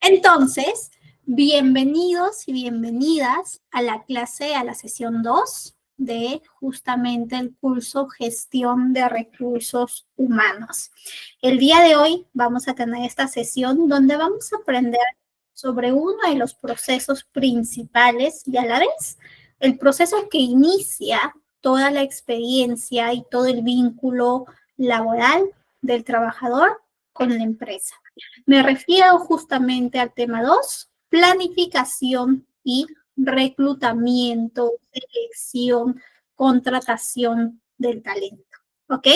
Entonces, bienvenidos y bienvenidas a la clase, a la sesión 2 de justamente el curso Gestión de Recursos Humanos. El día de hoy vamos a tener esta sesión donde vamos a aprender sobre uno de los procesos principales y a la vez el proceso que inicia toda la experiencia y todo el vínculo laboral del trabajador con la empresa. Me refiero justamente al tema 2, planificación y reclutamiento, selección, contratación del talento. ¿Ok?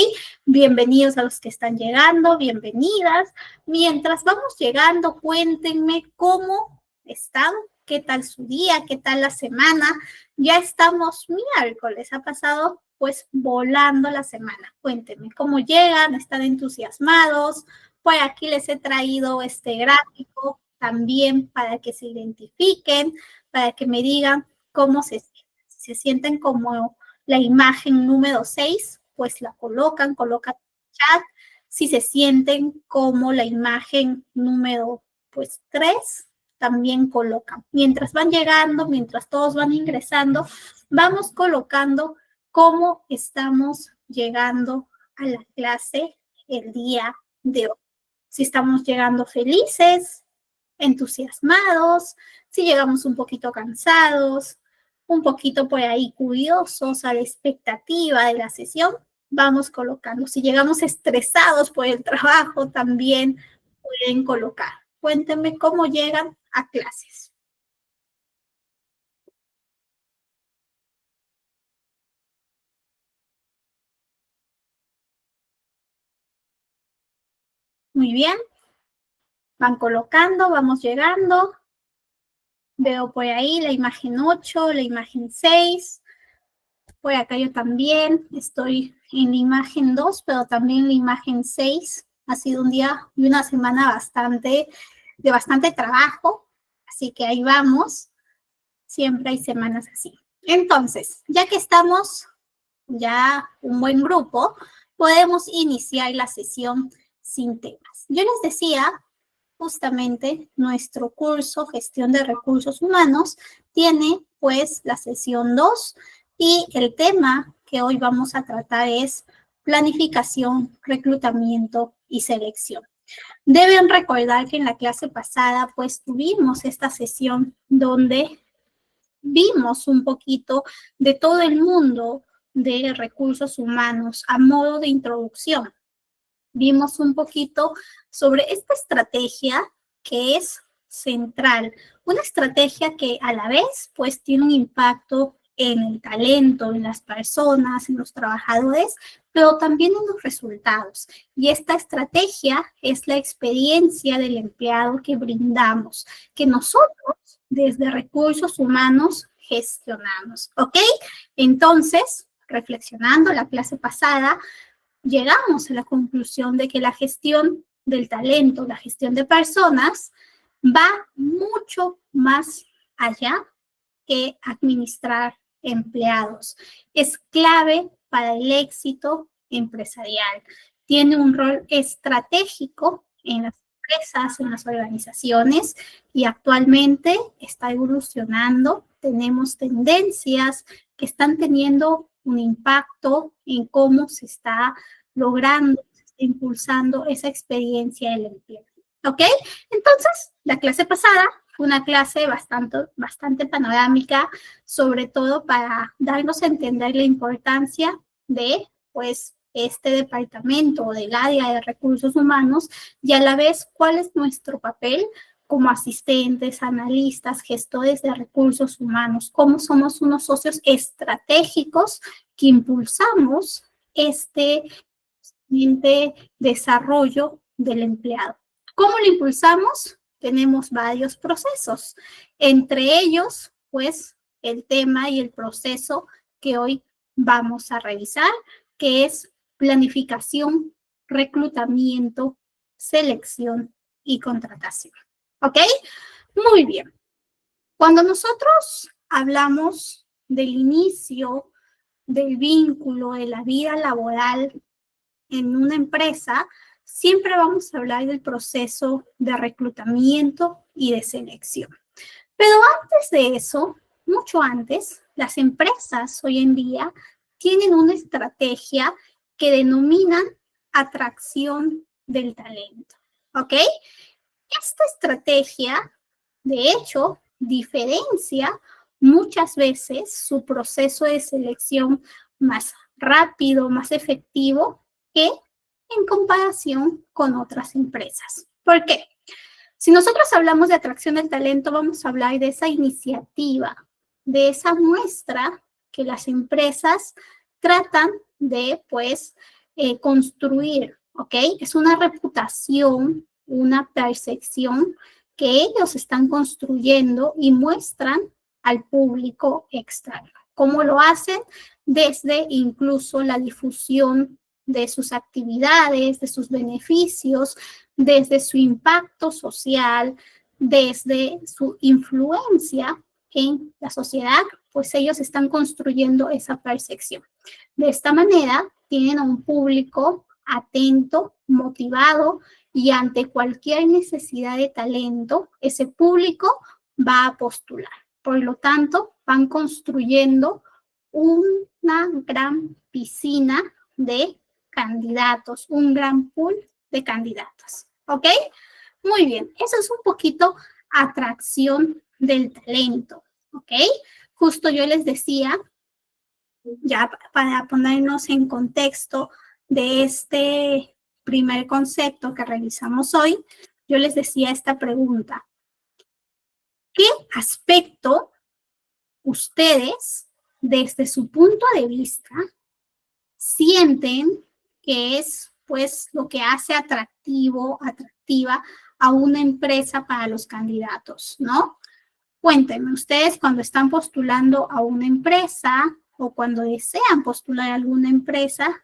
Bienvenidos a los que están llegando, bienvenidas. Mientras vamos llegando, cuéntenme cómo están, qué tal su día, qué tal la semana. Ya estamos miércoles, ha pasado pues volando la semana. Cuéntenme cómo llegan, están entusiasmados. Pues aquí les he traído este gráfico también para que se identifiquen, para que me digan cómo se sienten. Si se sienten como la imagen número 6, pues la colocan chat. Si se sienten como la imagen número pues 3, también colocan. Mientras van llegando, mientras todos van ingresando, vamos colocando cómo estamos llegando a la clase el día de hoy. Si estamos llegando felices, entusiasmados, si llegamos un poquito cansados, un poquito por ahí curiosos a la expectativa de la sesión, vamos colocando. Si llegamos estresados por el trabajo, también pueden colocar. Cuéntenme cómo llegan a clases. Muy bien. Van colocando, vamos llegando. Veo por ahí la imagen 8, la imagen 6. Por acá yo también estoy en la imagen 2, pero también en la imagen 6. Ha sido un día y una semana de bastante trabajo, así que ahí vamos. Siempre hay semanas así. Entonces, ya que estamos ya un buen grupo, podemos iniciar la sesión sin temas. Yo les decía, justamente nuestro curso Gestión de Recursos Humanos tiene pues la sesión 2 y el tema que hoy vamos a tratar es planificación, reclutamiento y selección. Deben recordar que en la clase pasada pues tuvimos esta sesión donde vimos un poquito de todo el mundo de recursos humanos a modo de introducción. Vimos un poquito sobre esta estrategia que es central, una estrategia que a la vez pues tiene un impacto en el talento, en las personas, en los trabajadores, pero también en los resultados. Y esta estrategia es la experiencia del empleado que brindamos, que nosotros desde recursos humanos gestionamos, ¿ok? Entonces, reflexionando la clase pasada, llegamos a la conclusión de que la gestión del talento, la gestión de personas, va mucho más allá que administrar empleados. Es clave para el éxito empresarial. Tiene un rol estratégico en las empresas, en las organizaciones y actualmente está evolucionando. Tenemos tendencias que están teniendo un impacto en cómo se está logrando, se está impulsando esa experiencia del empleo. ¿Ok? Entonces, la clase pasada fue una clase bastante panorámica, sobre todo para darnos a entender la importancia de, pues, este departamento o del área de recursos humanos y a la vez cuál es nuestro papel como asistentes, analistas, gestores de recursos humanos, cómo somos unos socios estratégicos que impulsamos este desarrollo del empleado. ¿Cómo lo impulsamos? Tenemos varios procesos, entre ellos, pues, el tema y el proceso que hoy vamos a revisar, que es planificación, reclutamiento, selección y contratación. ¿Ok? Muy bien. Cuando nosotros hablamos del inicio del vínculo, de la vida laboral en una empresa, siempre vamos a hablar del proceso de reclutamiento y de selección. Pero antes de eso, mucho antes, las empresas hoy en día tienen una estrategia que denominan atracción del talento, ¿ok? Esta estrategia, de hecho, diferencia muchas veces su proceso de selección más rápido, más efectivo que en comparación con otras empresas. ¿Por qué? Si nosotros hablamos de atracción del talento, vamos a hablar de esa iniciativa, de esa muestra que las empresas tratan de, pues, construir, ¿ok? Es una reputación, una percepción que ellos están construyendo y muestran al público externo. ¿Cómo lo hacen? Desde incluso la difusión de sus actividades, de sus beneficios, desde su impacto social, desde su influencia en la sociedad, pues ellos están construyendo esa percepción. De esta manera, tienen a un público atento, motivado y ante cualquier necesidad de talento, ese público va a postular. Por lo tanto, van construyendo una gran piscina de candidatos, un gran pool de candidatos. ¿Ok? Muy bien, eso es un poquito atracción del talento. ¿Ok? Justo yo les decía, ya para ponernos en contexto de este primer concepto que revisamos hoy, yo les decía esta pregunta. ¿Qué aspecto ustedes, desde su punto de vista, sienten que es, pues, lo que hace atractiva a una empresa para los candidatos, ¿no? Cuéntenme, ustedes cuando están postulando a una empresa o cuando desean postular a alguna empresa,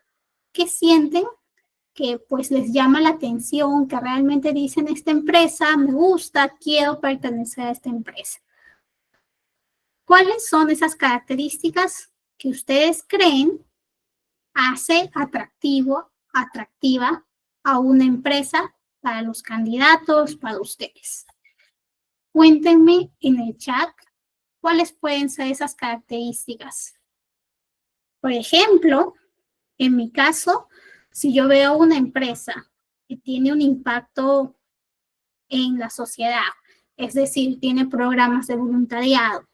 ¿qué sienten que pues les llama la atención, que realmente dicen esta empresa me gusta, quiero pertenecer a esta empresa? ¿Cuáles son esas características que ustedes creen hace atractiva a una empresa para los candidatos, para ustedes? Cuéntenme en el chat cuáles pueden ser esas características. Por ejemplo, en mi caso, si yo veo una empresa que tiene un impacto en la sociedad, es decir, tiene programas de voluntariado,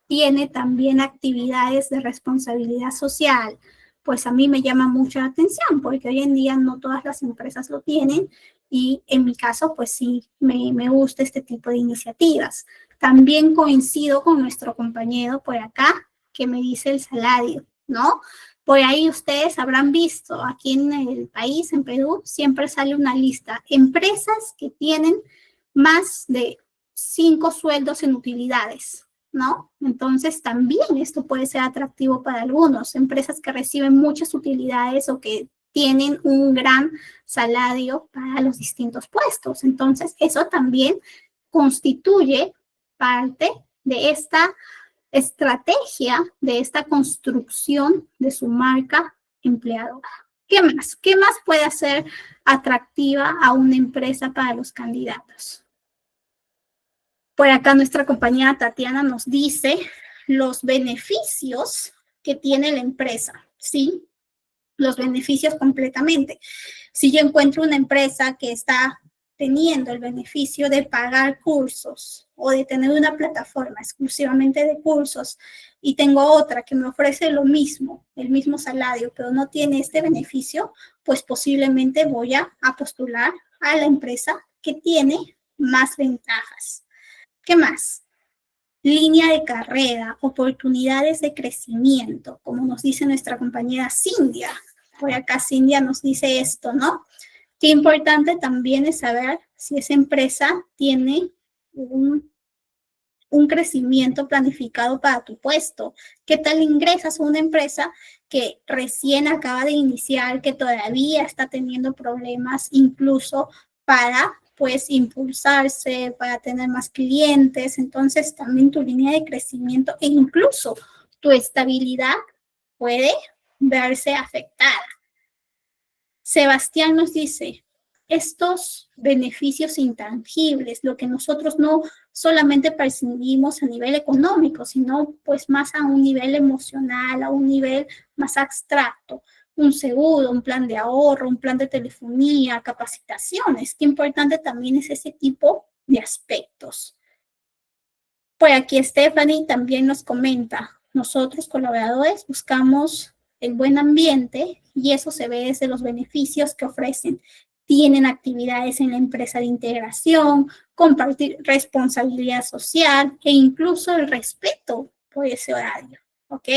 tiene también actividades de responsabilidad social, pues a mí me llama mucho la atención, porque hoy en día no todas las empresas lo tienen y en mi caso, pues sí, me gusta este tipo de iniciativas. También coincido con nuestro compañero por acá, que me dice el salario, ¿no? Por ahí ustedes habrán visto, aquí en el país, en Perú, siempre sale una lista. Empresas que tienen más de 5 sueldos en utilidades, ¿no? Entonces también esto puede ser atractivo para algunos, empresas que reciben muchas utilidades o que tienen un gran salario para los distintos puestos. Entonces eso también constituye parte de esta estrategia, de esta construcción de su marca empleadora. ¿Qué más? ¿Qué más puede hacer atractiva a una empresa para los candidatos? Por acá nuestra compañera Tatiana nos dice los beneficios que tiene la empresa, ¿sí? Los beneficios completamente. Si yo encuentro una empresa que está teniendo el beneficio de pagar cursos o de tener una plataforma exclusivamente de cursos y tengo otra que me ofrece lo mismo, el mismo salario, pero no tiene este beneficio, pues posiblemente voy a postular a la empresa que tiene más ventajas. ¿Qué más? Línea de carrera, oportunidades de crecimiento, como nos dice nuestra compañera Cindia. Por acá Cindia nos dice esto, ¿no? Qué importante también es saber si esa empresa tiene un crecimiento planificado para tu puesto. ¿Qué tal ingresas a una empresa que recién acaba de iniciar, que todavía está teniendo problemas incluso para pues impulsarse, para tener más clientes? Entonces también tu línea de crecimiento e incluso tu estabilidad puede verse afectada. Sebastián nos dice, estos beneficios intangibles, lo que nosotros no solamente percibimos a nivel económico, sino pues más a un nivel emocional, a un nivel más abstracto. Un seguro, un plan de ahorro, un plan de telefonía, capacitaciones. Qué importante también es ese tipo de aspectos. Por aquí Stephanie también nos comenta, nosotros colaboradores buscamos el buen ambiente y eso se ve desde los beneficios que ofrecen. Tienen actividades en la empresa de integración, compartir responsabilidad social e incluso el respeto por ese horario. ¿Ok?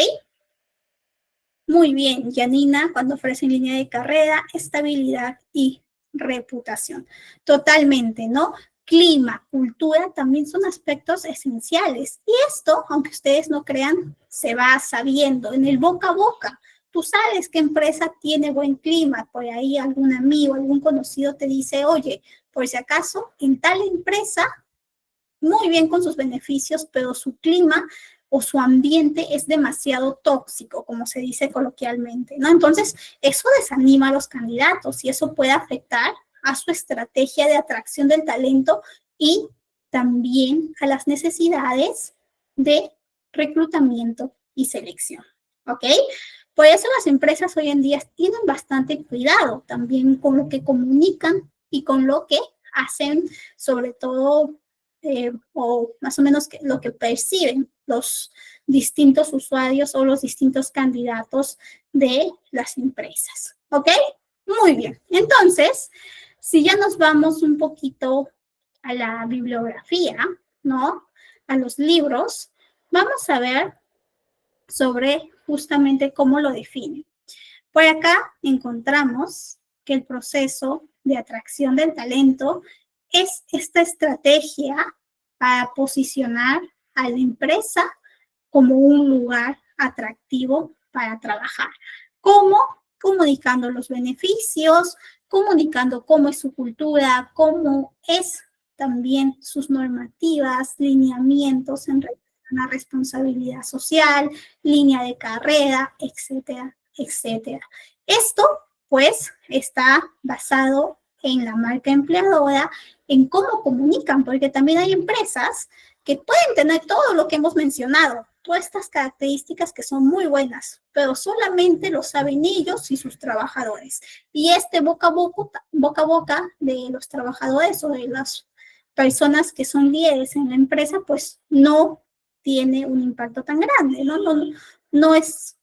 Muy bien, Janina, cuando ofrecen línea de carrera, estabilidad y reputación. Totalmente, ¿no? Clima, cultura también son aspectos esenciales. Y esto, aunque ustedes no crean, se va sabiendo en el boca a boca. Tú sabes qué empresa tiene buen clima. Por ahí algún amigo, algún conocido te dice, oye, por si acaso, en tal empresa, muy bien con sus beneficios, pero su clima o su ambiente es demasiado tóxico, como se dice coloquialmente, ¿no? Entonces, eso desanima a los candidatos y eso puede afectar a su estrategia de atracción del talento y también a las necesidades de reclutamiento y selección, ¿ok? Por eso las empresas hoy en día tienen bastante cuidado también con lo que comunican y con lo que hacen, sobre todo o más o menos lo que perciben los distintos usuarios o los distintos candidatos de las empresas. ¿Ok? Muy bien. Entonces, si ya nos vamos un poquito a la bibliografía, ¿no? A los libros, vamos a ver sobre justamente cómo lo definen. Por acá encontramos que el proceso de atracción del talento es esta estrategia para posicionar a la empresa como un lugar atractivo para trabajar. ¿Cómo? Comunicando los beneficios, comunicando cómo es su cultura, cómo es también sus normativas, lineamientos en relación a responsabilidad social, línea de carrera, etcétera, etcétera. Esto, pues, está basado en la marca empleadora, en cómo comunican, porque también hay empresas que pueden tener todo lo que hemos mencionado, todas estas características que son muy buenas, pero solamente lo saben ellos y sus trabajadores. Y este boca a boca de los trabajadores o de las personas que son líderes en la empresa, pues no tiene un impacto tan grande, ¿no? No es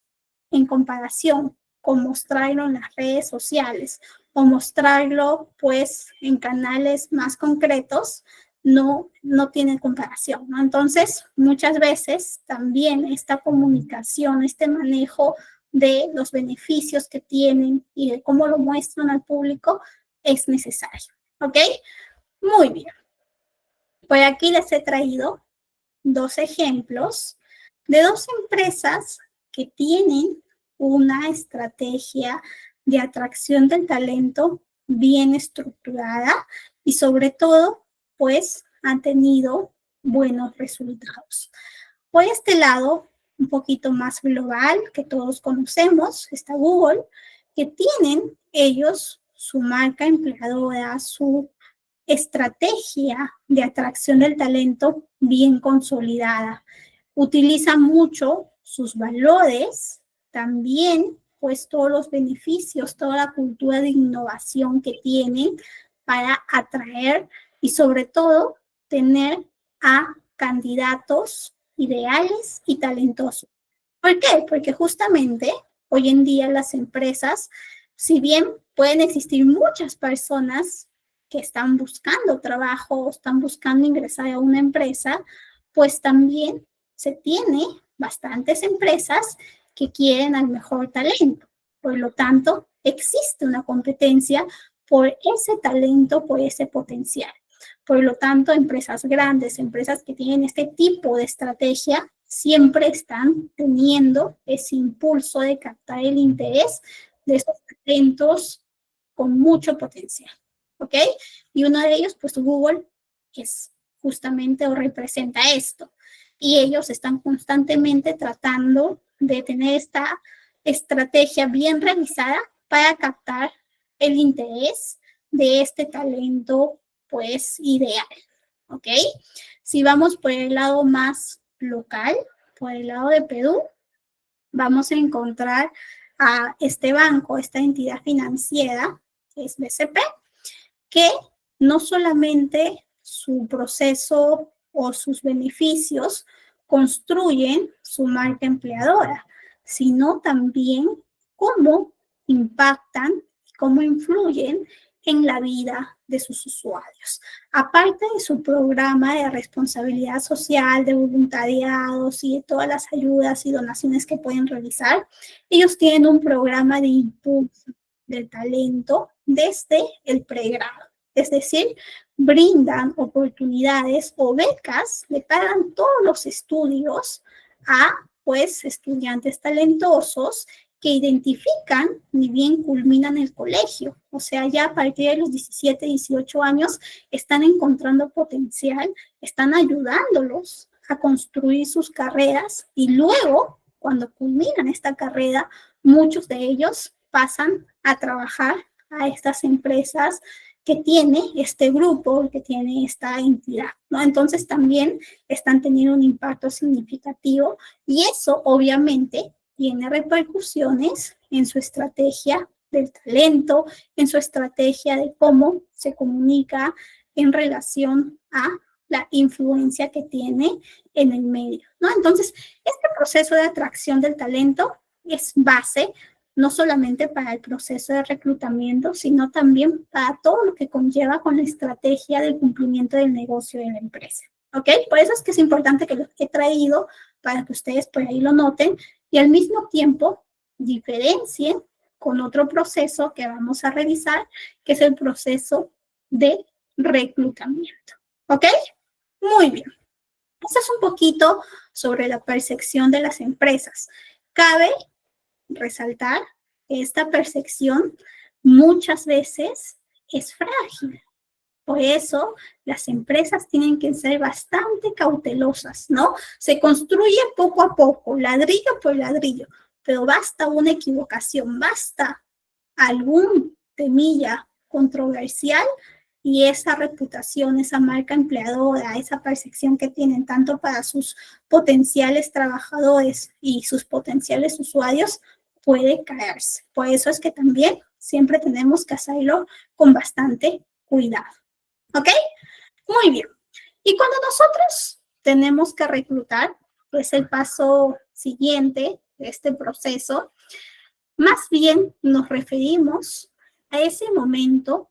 en comparación con mostrarlo en las redes sociales o mostrarlo pues en canales más concretos, no tiene comparación, ¿no? Entonces, muchas veces también esta comunicación, este manejo de los beneficios que tienen y de cómo lo muestran al público es necesario, ¿ok? Muy bien. Por aquí les he traído dos ejemplos de dos empresas que tienen una estrategia de atracción del talento bien estructurada y sobre todo, pues, han tenido buenos resultados. Por este lado, un poquito más global, que todos conocemos, está Google, que tienen ellos su marca empleadora, su estrategia de atracción del talento bien consolidada. Utilizan mucho sus valores, también pues todos los beneficios, toda la cultura de innovación que tienen para atraer y sobre todo tener a candidatos ideales y talentosos. ¿Por qué? Porque justamente hoy en día las empresas, si bien pueden existir muchas personas que están buscando trabajo, están buscando ingresar a una empresa, pues también se tiene bastantes empresas que quieren al mejor talento. Por lo tanto, existe una competencia por ese talento, por ese potencial. Por lo tanto, empresas grandes, empresas que tienen este tipo de estrategia, siempre están teniendo ese impulso de captar el interés de esos talentos con mucho potencial. ¿Ok? Y uno de ellos, pues Google, es justamente o representa esto. Y ellos están constantemente tratando de tener esta estrategia bien realizada para captar el interés de este talento, pues, ideal, ¿ok? Si vamos por el lado más local, por el lado de Perú, vamos a encontrar a este banco, esta entidad financiera, que es BCP, que no solamente su proceso o sus beneficios construyen su marca empleadora, sino también cómo impactan, cómo influyen en la vida de sus usuarios. Aparte de su programa de responsabilidad social, de voluntariados y de todas las ayudas y donaciones que pueden realizar, ellos tienen un programa de impulso del talento desde el pregrado. Es decir, brindan oportunidades o becas, le pagan todos los estudios a, pues, estudiantes talentosos que identifican ni bien culminan el colegio. O sea, ya a partir de los 17, 18 años están encontrando potencial, están ayudándolos a construir sus carreras y luego, cuando culminan esta carrera, muchos de ellos pasan a trabajar a estas empresas que tiene este grupo, que tiene esta entidad, ¿no? Entonces también están teniendo un impacto significativo y eso obviamente tiene repercusiones en su estrategia del talento, en su estrategia de cómo se comunica en relación a la influencia que tiene en el medio, ¿no? Entonces, este proceso de atracción del talento es base no solamente para el proceso de reclutamiento, sino también para todo lo que conlleva con la estrategia del cumplimiento del negocio de la empresa. ¿Ok? Por eso es que es importante que lo he traído para que ustedes por ahí lo noten y al mismo tiempo diferencien con otro proceso que vamos a revisar, que es el proceso de reclutamiento. ¿Ok? Muy bien. Eso es un poquito sobre la percepción de las empresas. Cabe resaltar que esta percepción muchas veces es frágil. Por eso las empresas tienen que ser bastante cautelosas, ¿no? Se construye poco a poco, ladrillo por ladrillo, pero basta una equivocación, basta algún temilla controversial y esa reputación, esa marca empleadora, esa percepción que tienen tanto para sus potenciales trabajadores y sus potenciales usuarios puede caerse. Por eso es que también siempre tenemos que hacerlo con bastante cuidado. ¿Ok? Muy bien. Y cuando nosotros tenemos que reclutar, pues el paso siguiente de este proceso, más bien nos referimos a ese momento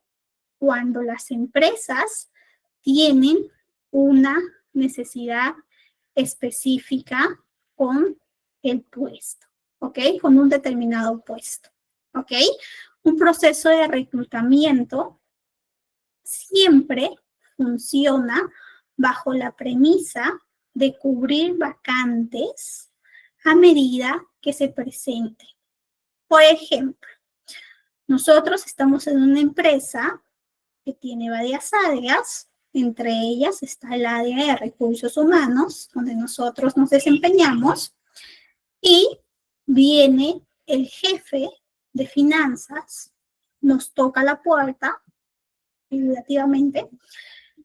cuando las empresas tienen una necesidad específica con el puesto, ¿ok? Con un determinado puesto, ¿ok? Un proceso de reclutamiento siempre funciona bajo la premisa de cubrir vacantes a medida que se presenten. Por ejemplo, nosotros estamos en una empresa que tiene varias áreas, entre ellas está el área de recursos humanos, donde nosotros nos desempeñamos, y viene el jefe de finanzas, nos toca la puerta, figurativamente,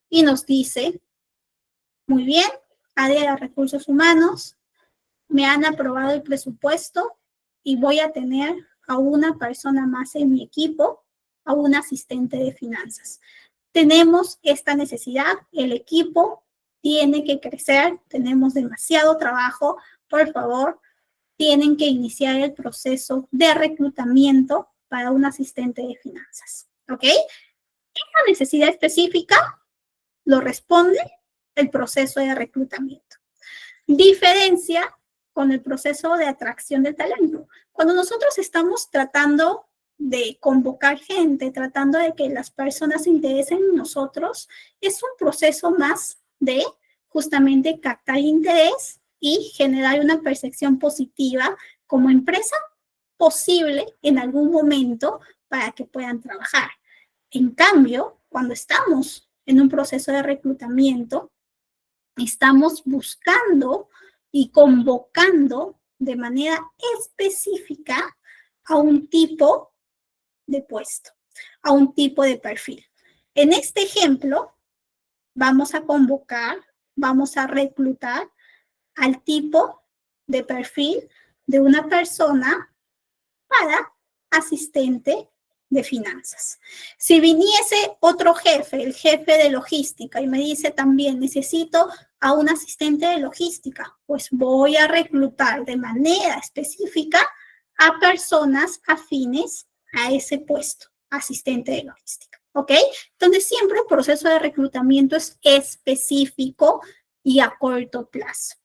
y nos dice, muy bien, área de recursos humanos, me han aprobado el presupuesto y voy a tener a una persona más en mi equipo, a un asistente de finanzas. Tenemos esta necesidad, el equipo tiene que crecer, tenemos demasiado trabajo, por favor, tienen que iniciar el proceso de reclutamiento para un asistente de finanzas, ¿ok? Esta necesidad específica lo responde el proceso de reclutamiento. Diferencia con el proceso de atracción del talento. Cuando nosotros estamos tratando de convocar gente, tratando de que las personas se interesen en nosotros, es un proceso más de justamente captar interés y generar una percepción positiva como empresa posible en algún momento para que puedan trabajar. En cambio, cuando estamos en un proceso de reclutamiento, estamos buscando y convocando de manera específica a un tipo de puesto. a un tipo de perfil. En este ejemplo, vamos a convocar, vamos a reclutar al tipo de perfil de una persona para asistente de finanzas. Si viniese otro jefe, el jefe de logística, y me dice también, necesito a un asistente de logística, pues voy a reclutar de manera específica a personas afines a ese puesto, asistente de logística, ¿ok? Entonces siempre el proceso de reclutamiento es específico y a corto plazo.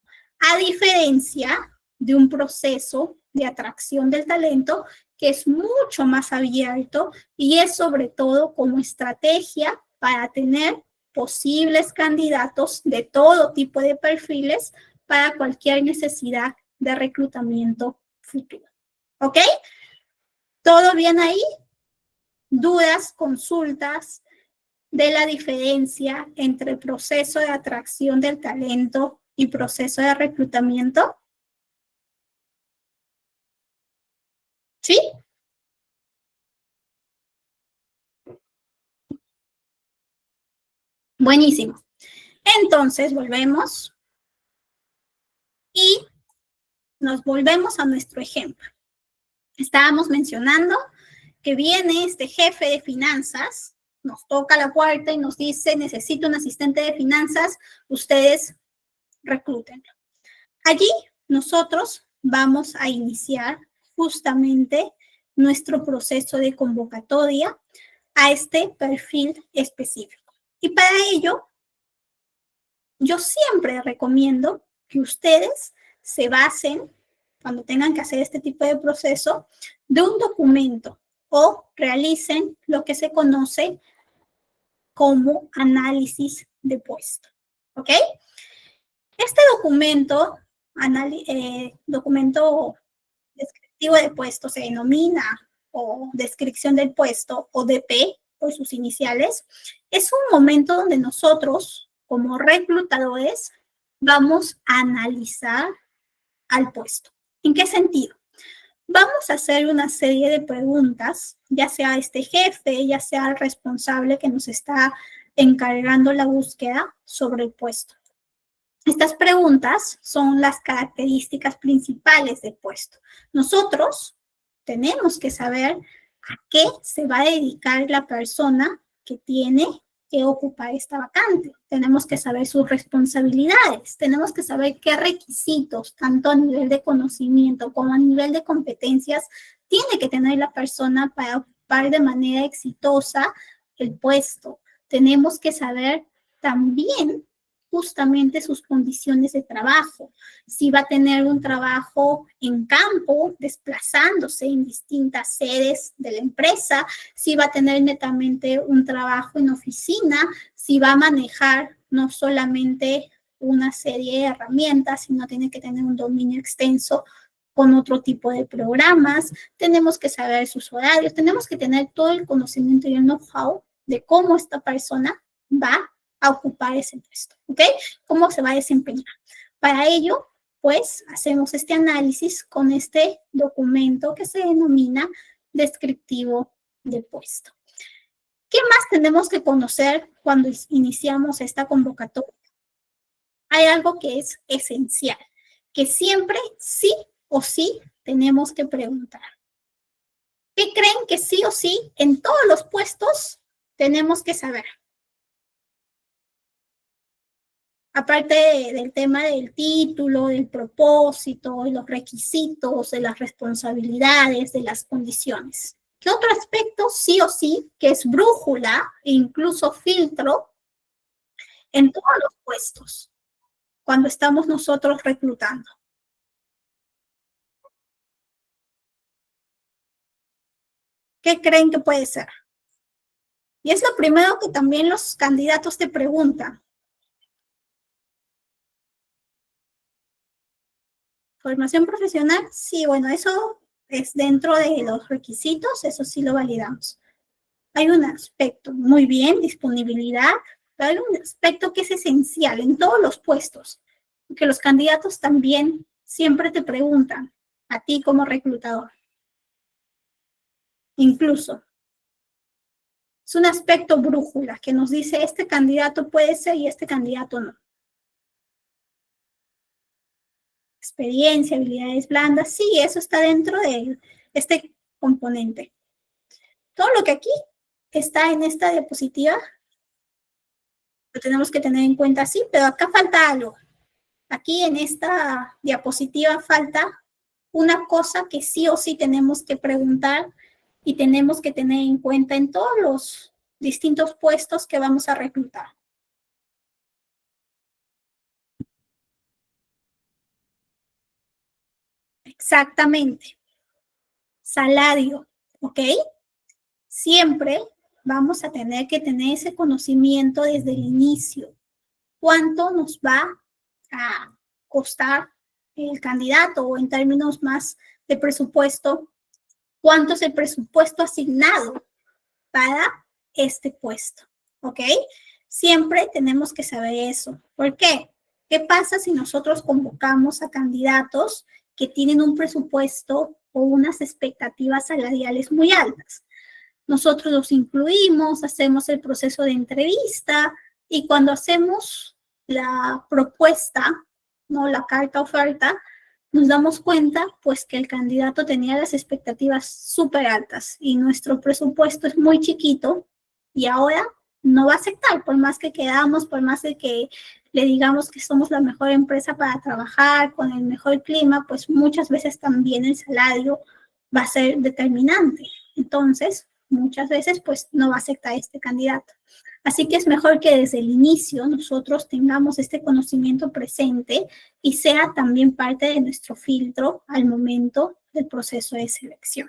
A diferencia de un proceso de atracción del talento que es mucho más abierto y es sobre todo como estrategia para tener posibles candidatos de todo tipo de perfiles para cualquier necesidad de reclutamiento futuro. ¿Ok? ¿Todo bien ahí? ¿Dudas, consultas de la diferencia entre proceso de atracción del talento y proceso de reclutamiento? ¿Sí? Buenísimo. Entonces, volvemos y nos volvemos a nuestro ejemplo. Estábamos mencionando que viene este jefe de finanzas, nos toca la puerta y nos dice, necesito un asistente de finanzas, ustedes reclútenlo. Allí nosotros vamos a iniciar justamente nuestro proceso de convocatoria a este perfil específico. Y para ello, yo siempre recomiendo que ustedes se basen, cuando tengan que hacer este tipo de proceso, de un documento o realicen lo que se conoce como análisis de puesto. ¿Ok? Este documento descriptivo de puesto se denomina o descripción del puesto o DP por sus iniciales. Es un momento donde nosotros, como reclutadores, vamos a analizar al puesto. ¿En qué sentido? Vamos a hacer una serie de preguntas, ya sea este jefe, ya sea el responsable que nos está encargando la búsqueda sobre el puesto. Estas preguntas son las características principales del puesto. Nosotros tenemos que saber a qué se va a dedicar la persona que tiene que ocupar esta vacante. Tenemos que saber sus responsabilidades, tenemos que saber qué requisitos, tanto a nivel de conocimiento como a nivel de competencias, tiene que tener la persona para ocupar de manera exitosa el puesto. Tenemos que saber también justamente sus condiciones de trabajo, si va a tener un trabajo en campo, desplazándose en distintas sedes de la empresa, si va a tener netamente un trabajo en oficina, si va a manejar no solamente una serie de herramientas, sino tiene que tener un dominio extenso con otro tipo de programas, tenemos que saber sus horarios, tenemos que tener todo el conocimiento y el know-how de cómo esta persona va a ocupar ese puesto, ¿ok? ¿Cómo se va a desempeñar? Para ello, pues, hacemos este análisis con este documento que se denomina descriptivo de puesto. ¿Qué más tenemos que conocer cuando iniciamos esta convocatoria? Hay algo que es esencial, que siempre sí o sí tenemos que preguntar. ¿Qué creen que sí o sí en todos los puestos tenemos que saber? Aparte del tema del título, del propósito, de los requisitos, de las responsabilidades, de las condiciones. ¿Qué otro aspecto sí o sí, que es brújula e incluso filtro en todos los puestos cuando estamos nosotros reclutando? ¿Qué creen que puede ser? Y es lo primero que también los candidatos te preguntan. ¿Formación profesional? Sí, bueno, eso es dentro de los requisitos, eso sí lo validamos. Hay un aspecto, muy bien, disponibilidad, pero hay un aspecto que es esencial en todos los puestos, que los candidatos también siempre te preguntan a ti como reclutador. Incluso, Es un aspecto brújula que nos dice este candidato puede ser y este candidato no. Experiencia, habilidades blandas, sí, eso está dentro de este componente. Todo lo que aquí está en esta diapositiva lo tenemos que tener en cuenta, sí, pero acá falta algo. Aquí en esta diapositiva falta una cosa que sí o sí tenemos que preguntar y tenemos que tener en cuenta en todos los distintos puestos que vamos a reclutar. Exactamente. Salario, ¿ok? Siempre vamos a tener que tener ese conocimiento desde el inicio. ¿Cuánto nos va a costar el candidato o en términos más de presupuesto? ¿Cuánto es el presupuesto asignado para este puesto? ¿Ok? Siempre tenemos que saber eso. ¿Por qué? ¿Qué pasa si nosotros convocamos a candidatos que tienen un presupuesto o unas expectativas salariales muy altas? Nosotros los incluimos, hacemos el proceso de entrevista y cuando hacemos la propuesta, ¿no? La carta oferta, nos damos cuenta pues que el candidato tenía las expectativas súper altas y nuestro presupuesto es muy chiquito y ahora no va a aceptar, por más que quedamos, por más de que le digamos que somos la mejor empresa para trabajar con el mejor clima, pues muchas veces también el salario va a ser determinante. Entonces, muchas veces pues no va a aceptar este candidato. Así que es mejor que desde el inicio nosotros tengamos este conocimiento presente y sea también parte de nuestro filtro al momento del proceso de selección.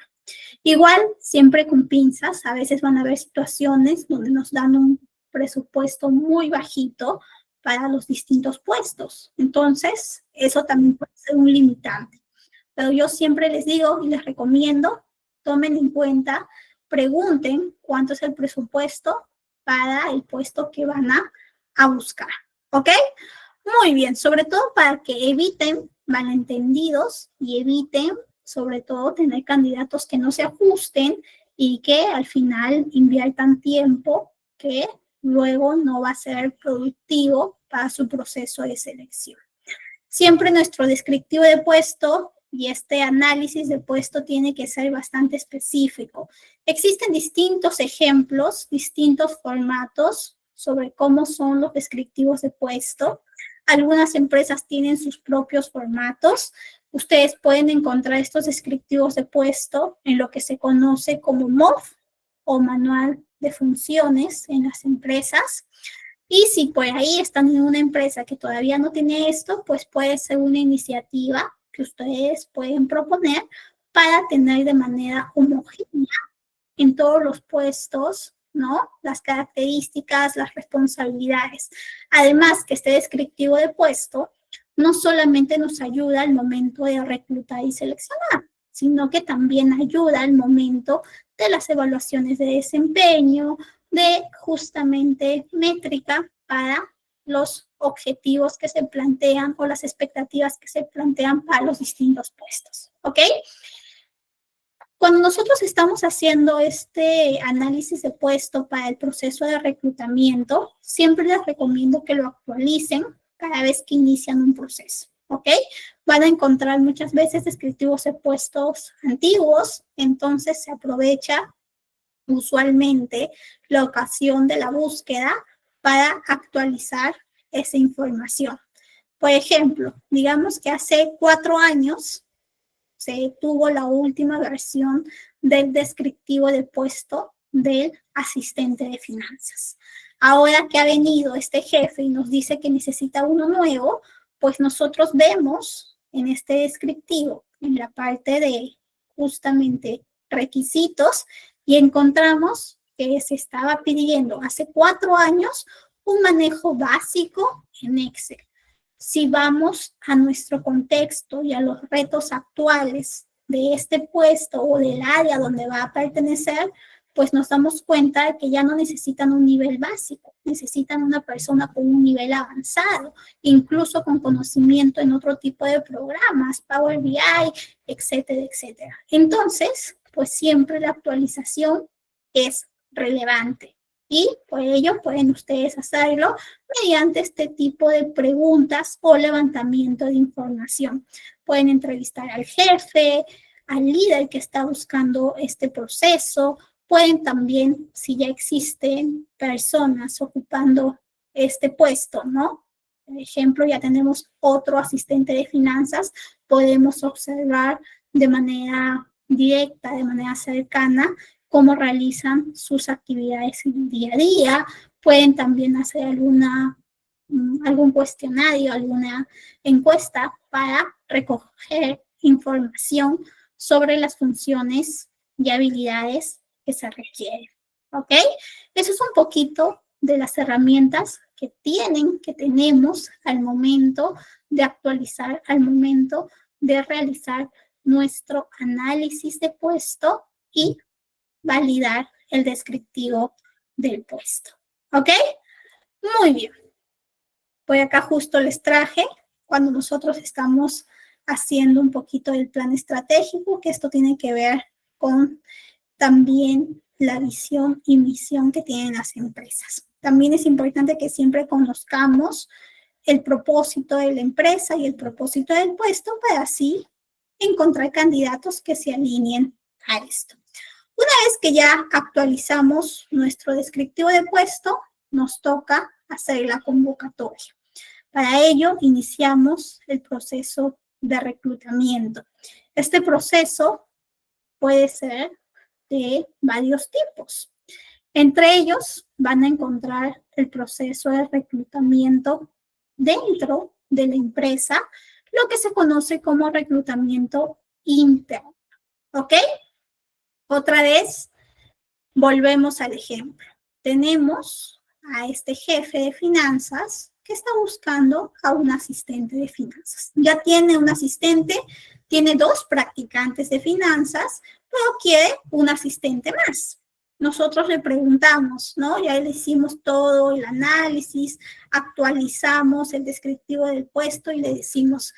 Igual, siempre con pinzas, a veces van a haber situaciones donde nos dan un presupuesto muy bajito para los distintos puestos. Entonces, eso también puede ser un limitante. Pero yo siempre les digo y les recomiendo, tomen en cuenta, pregunten cuánto es el presupuesto para el puesto que van a buscar. ¿Ok? Muy bien, sobre todo para que eviten malentendidos y eviten, sobre todo, tener candidatos que no se ajusten y que al final inviertan tiempo que luego no va a ser productivo para su proceso de selección. Siempre nuestro descriptivo de puesto y este análisis de puesto tiene que ser bastante específico. Existen distintos ejemplos, distintos formatos sobre cómo son los descriptivos de puesto. Algunas empresas tienen sus propios formatos. Ustedes pueden encontrar estos descriptivos de puesto en lo que se conoce como MOF o Manual de Funciones en las empresas. Y si por ahí están en una empresa que todavía no tiene esto, pues puede ser una iniciativa que ustedes pueden proponer para tener de manera homogénea en todos los puestos, ¿no? Las características, las responsabilidades. Además, que este descriptivo de puesto no solamente nos ayuda al momento de reclutar y seleccionar, sino que también ayuda al momento de las evaluaciones de desempeño, de justamente métrica para los objetivos que se plantean o las expectativas que se plantean para los distintos puestos, ¿ok? Cuando nosotros estamos haciendo este análisis de puesto para el proceso de reclutamiento, siempre les recomiendo que lo actualicen cada vez que inician un proceso, ¿ok? Van a encontrar muchas veces descriptivos de puestos antiguos, entonces se aprovecha usualmente la ocasión de la búsqueda para actualizar esa información. Por ejemplo, digamos que hace 4 años se tuvo la última versión del descriptivo de puesto del asistente de finanzas. Ahora que ha venido este jefe y nos dice que necesita uno nuevo, pues nosotros vemos en este descriptivo, en la parte de justamente requisitos, y encontramos que se estaba pidiendo hace 4 años un manejo básico en Excel. Si vamos a nuestro contexto y a los retos actuales de este puesto o del área donde va a pertenecer, pues nos damos cuenta de que ya no necesitan un nivel básico, necesitan una persona con un nivel avanzado, incluso con conocimiento en otro tipo de programas, Power BI, etcétera, etcétera. Entonces, pues siempre la actualización es relevante. Y por ello pueden ustedes hacerlo mediante este tipo de preguntas o levantamiento de información. Pueden entrevistar al jefe, al líder que está buscando este proceso. Pueden también, si ya existen personas ocupando este puesto, ¿no? Por ejemplo, ya tenemos otro asistente de finanzas, podemos observar de manera directa, de manera cercana, cómo realizan sus actividades en el día a día. Pueden también hacer algún cuestionario, alguna encuesta para recoger información sobre las funciones y habilidades que se requieren. ¿Ok? Eso es un poquito de las herramientas que tenemos al momento de actualizar, al momento de realizar nuestro análisis de puesto y validar el descriptivo del puesto. ¿Ok? Muy bien. Pues acá justo les traje cuando nosotros estamos haciendo un poquito del plan estratégico, que esto tiene que ver con también la visión y misión que tienen las empresas. También es importante que siempre conozcamos el propósito de la empresa y el propósito del puesto para así encontrar candidatos que se alineen a esto. Una vez que ya actualizamos nuestro descriptivo de puesto, nos toca hacer la convocatoria. Para ello, iniciamos el proceso de reclutamiento. Este proceso puede ser de varios tipos. Entre ellos, van a encontrar el proceso de reclutamiento dentro de la empresa, lo que se conoce como reclutamiento interno. ¿Ok? Otra vez, volvemos al ejemplo. Tenemos a este jefe de finanzas que está buscando a un asistente de finanzas. Ya tiene un asistente, tiene 2 practicantes de finanzas, pero quiere un asistente más. Nosotros le preguntamos, ¿no? Ya le hicimos todo el análisis, actualizamos el descriptivo del puesto y le decimos,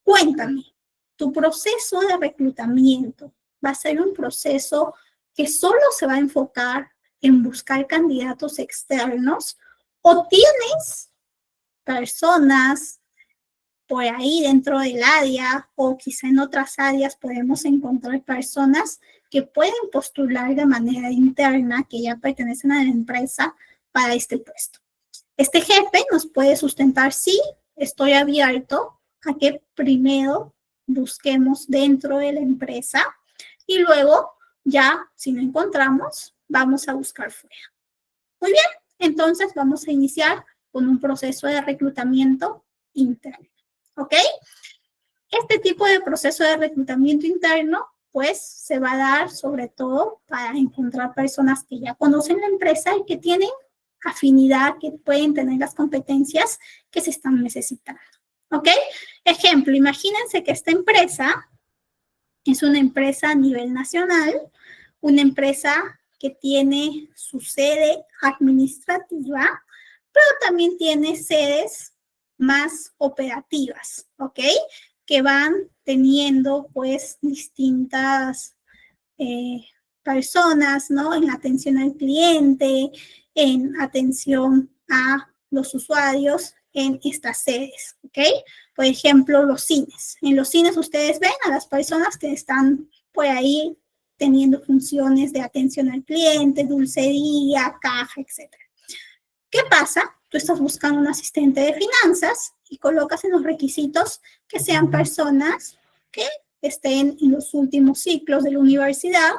cuéntame, tu proceso de reclutamiento va a ser un proceso que solo se va a enfocar en buscar candidatos externos o tienes personas por ahí dentro del área o quizá en otras áreas podemos encontrar personas que pueden postular de manera interna que ya pertenecen a la empresa para este puesto. Este jefe nos puede sustentar, sí, estoy abierto a que primero busquemos dentro de la empresa y luego ya, si no encontramos, vamos a buscar fuera. Muy bien, entonces vamos a iniciar con un proceso de reclutamiento interno. ¿Ok? Este tipo de proceso de reclutamiento interno, pues, se va a dar sobre todo para encontrar personas que ya conocen la empresa y que tienen afinidad, que pueden tener las competencias que se están necesitando. ¿Ok? Ejemplo, imagínense que esta empresa es una empresa a nivel nacional, una empresa que tiene su sede administrativa, pero también tiene sedes más operativas, ¿ok? Que van teniendo, pues, distintas personas, ¿no? En atención al cliente, en atención a los usuarios en estas sedes, ¿ok? Por ejemplo, los cines. En los cines ustedes ven a las personas que están por ahí teniendo funciones de atención al cliente, dulcería, caja, etc. ¿Qué pasa? Tú estás buscando un asistente de finanzas y colocas en los requisitos que sean personas que estén en los últimos ciclos de la universidad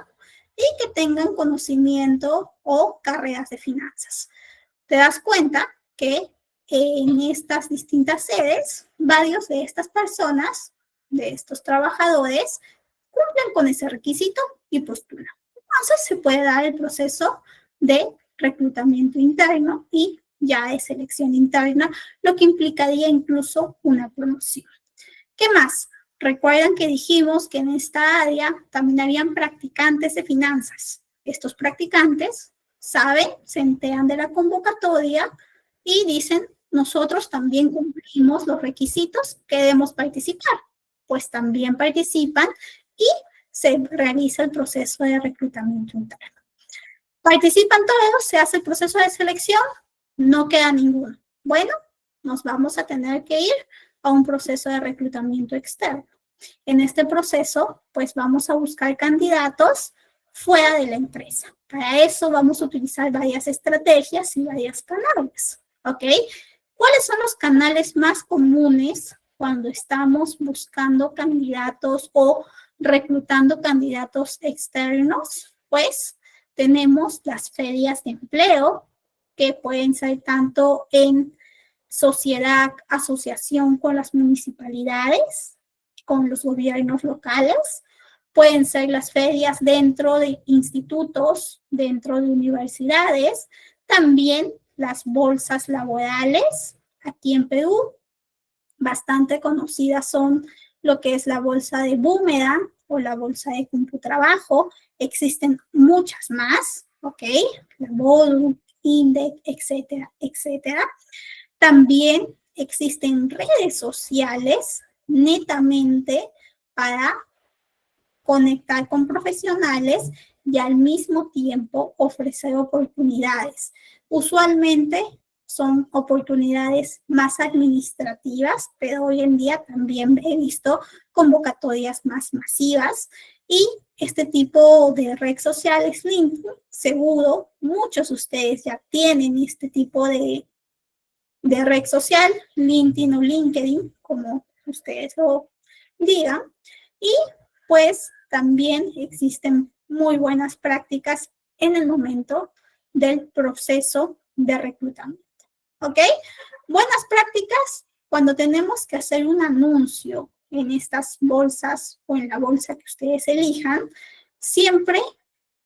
y que tengan conocimiento o carreras de finanzas. Te das cuenta que en estas distintas sedes, varios de estas personas, de estos trabajadores, cumplen con ese requisito y postulan. Entonces se puede dar el proceso de reclutamiento interno y ya de selección interna, lo que implicaría incluso una promoción. ¿Qué más? Recuerdan que dijimos que en esta área también habían practicantes de finanzas. Estos practicantes saben, se enteran de la convocatoria y dicen, nosotros también cumplimos los requisitos, queremos participar. Pues también participan y se realiza el proceso de reclutamiento interno. Participan todos, se hace el proceso de selección, no queda ninguno. Bueno, nos vamos a tener que ir a un proceso de reclutamiento externo. En este proceso, pues vamos a buscar candidatos fuera de la empresa. Para eso vamos a utilizar varias estrategias y varios canales, ¿ok? ¿Cuáles son los canales más comunes cuando estamos buscando candidatos o reclutando candidatos externos? Pues tenemos las ferias de empleo, que pueden ser tanto en sociedad, asociación con las municipalidades, con los gobiernos locales, pueden ser las ferias dentro de institutos, dentro de universidades, también las bolsas laborales. Aquí en Perú, bastante conocidas son lo que es la bolsa de Boomerang o la bolsa de Computrabajo. Existen muchas más, ¿ok? La Bolu, Index, etcétera, etcétera. También existen redes sociales netamente para conectar con profesionales y al mismo tiempo ofrecer oportunidades. Usualmente son oportunidades más administrativas, pero hoy en día también he visto convocatorias más masivas y este tipo de red social es LinkedIn. Seguro muchos de ustedes ya tienen este tipo de red social, LinkedIn o LinkedIn, como ustedes lo digan, y pues también existen muy buenas prácticas en el momento del proceso de reclutamiento, ¿ok? Buenas prácticas cuando tenemos que hacer un anuncio en estas bolsas o en la bolsa que ustedes elijan, siempre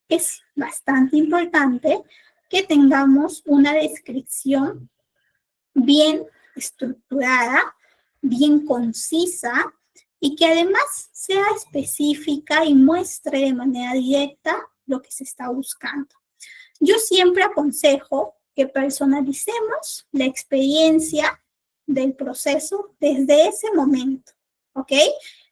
es bastante importante que tengamos una descripción bien estructurada, bien concisa y que además sea específica y muestre de manera directa lo que se está buscando. Yo siempre aconsejo que personalicemos la experiencia del proceso desde ese momento, ¿ok?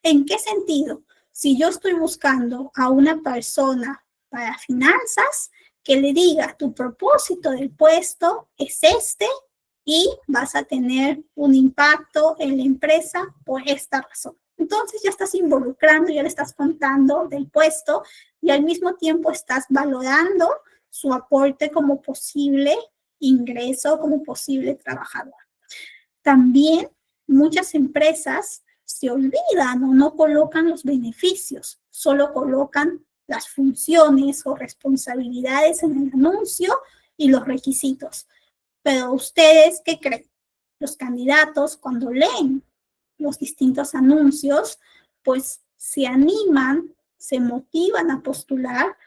¿En qué sentido? Si yo estoy buscando a una persona para finanzas, que le diga, tu propósito del puesto es este y vas a tener un impacto en la empresa por esta razón. Entonces ya estás involucrando, ya le estás contando del puesto y al mismo tiempo estás valorando su aporte como posible ingreso, como posible trabajador. También muchas empresas se olvidan o no colocan los beneficios, solo colocan las funciones o responsabilidades en el anuncio y los requisitos. Pero ustedes, ¿qué creen? Los candidatos, cuando leen los distintos anuncios, pues se animan, se motivan a postular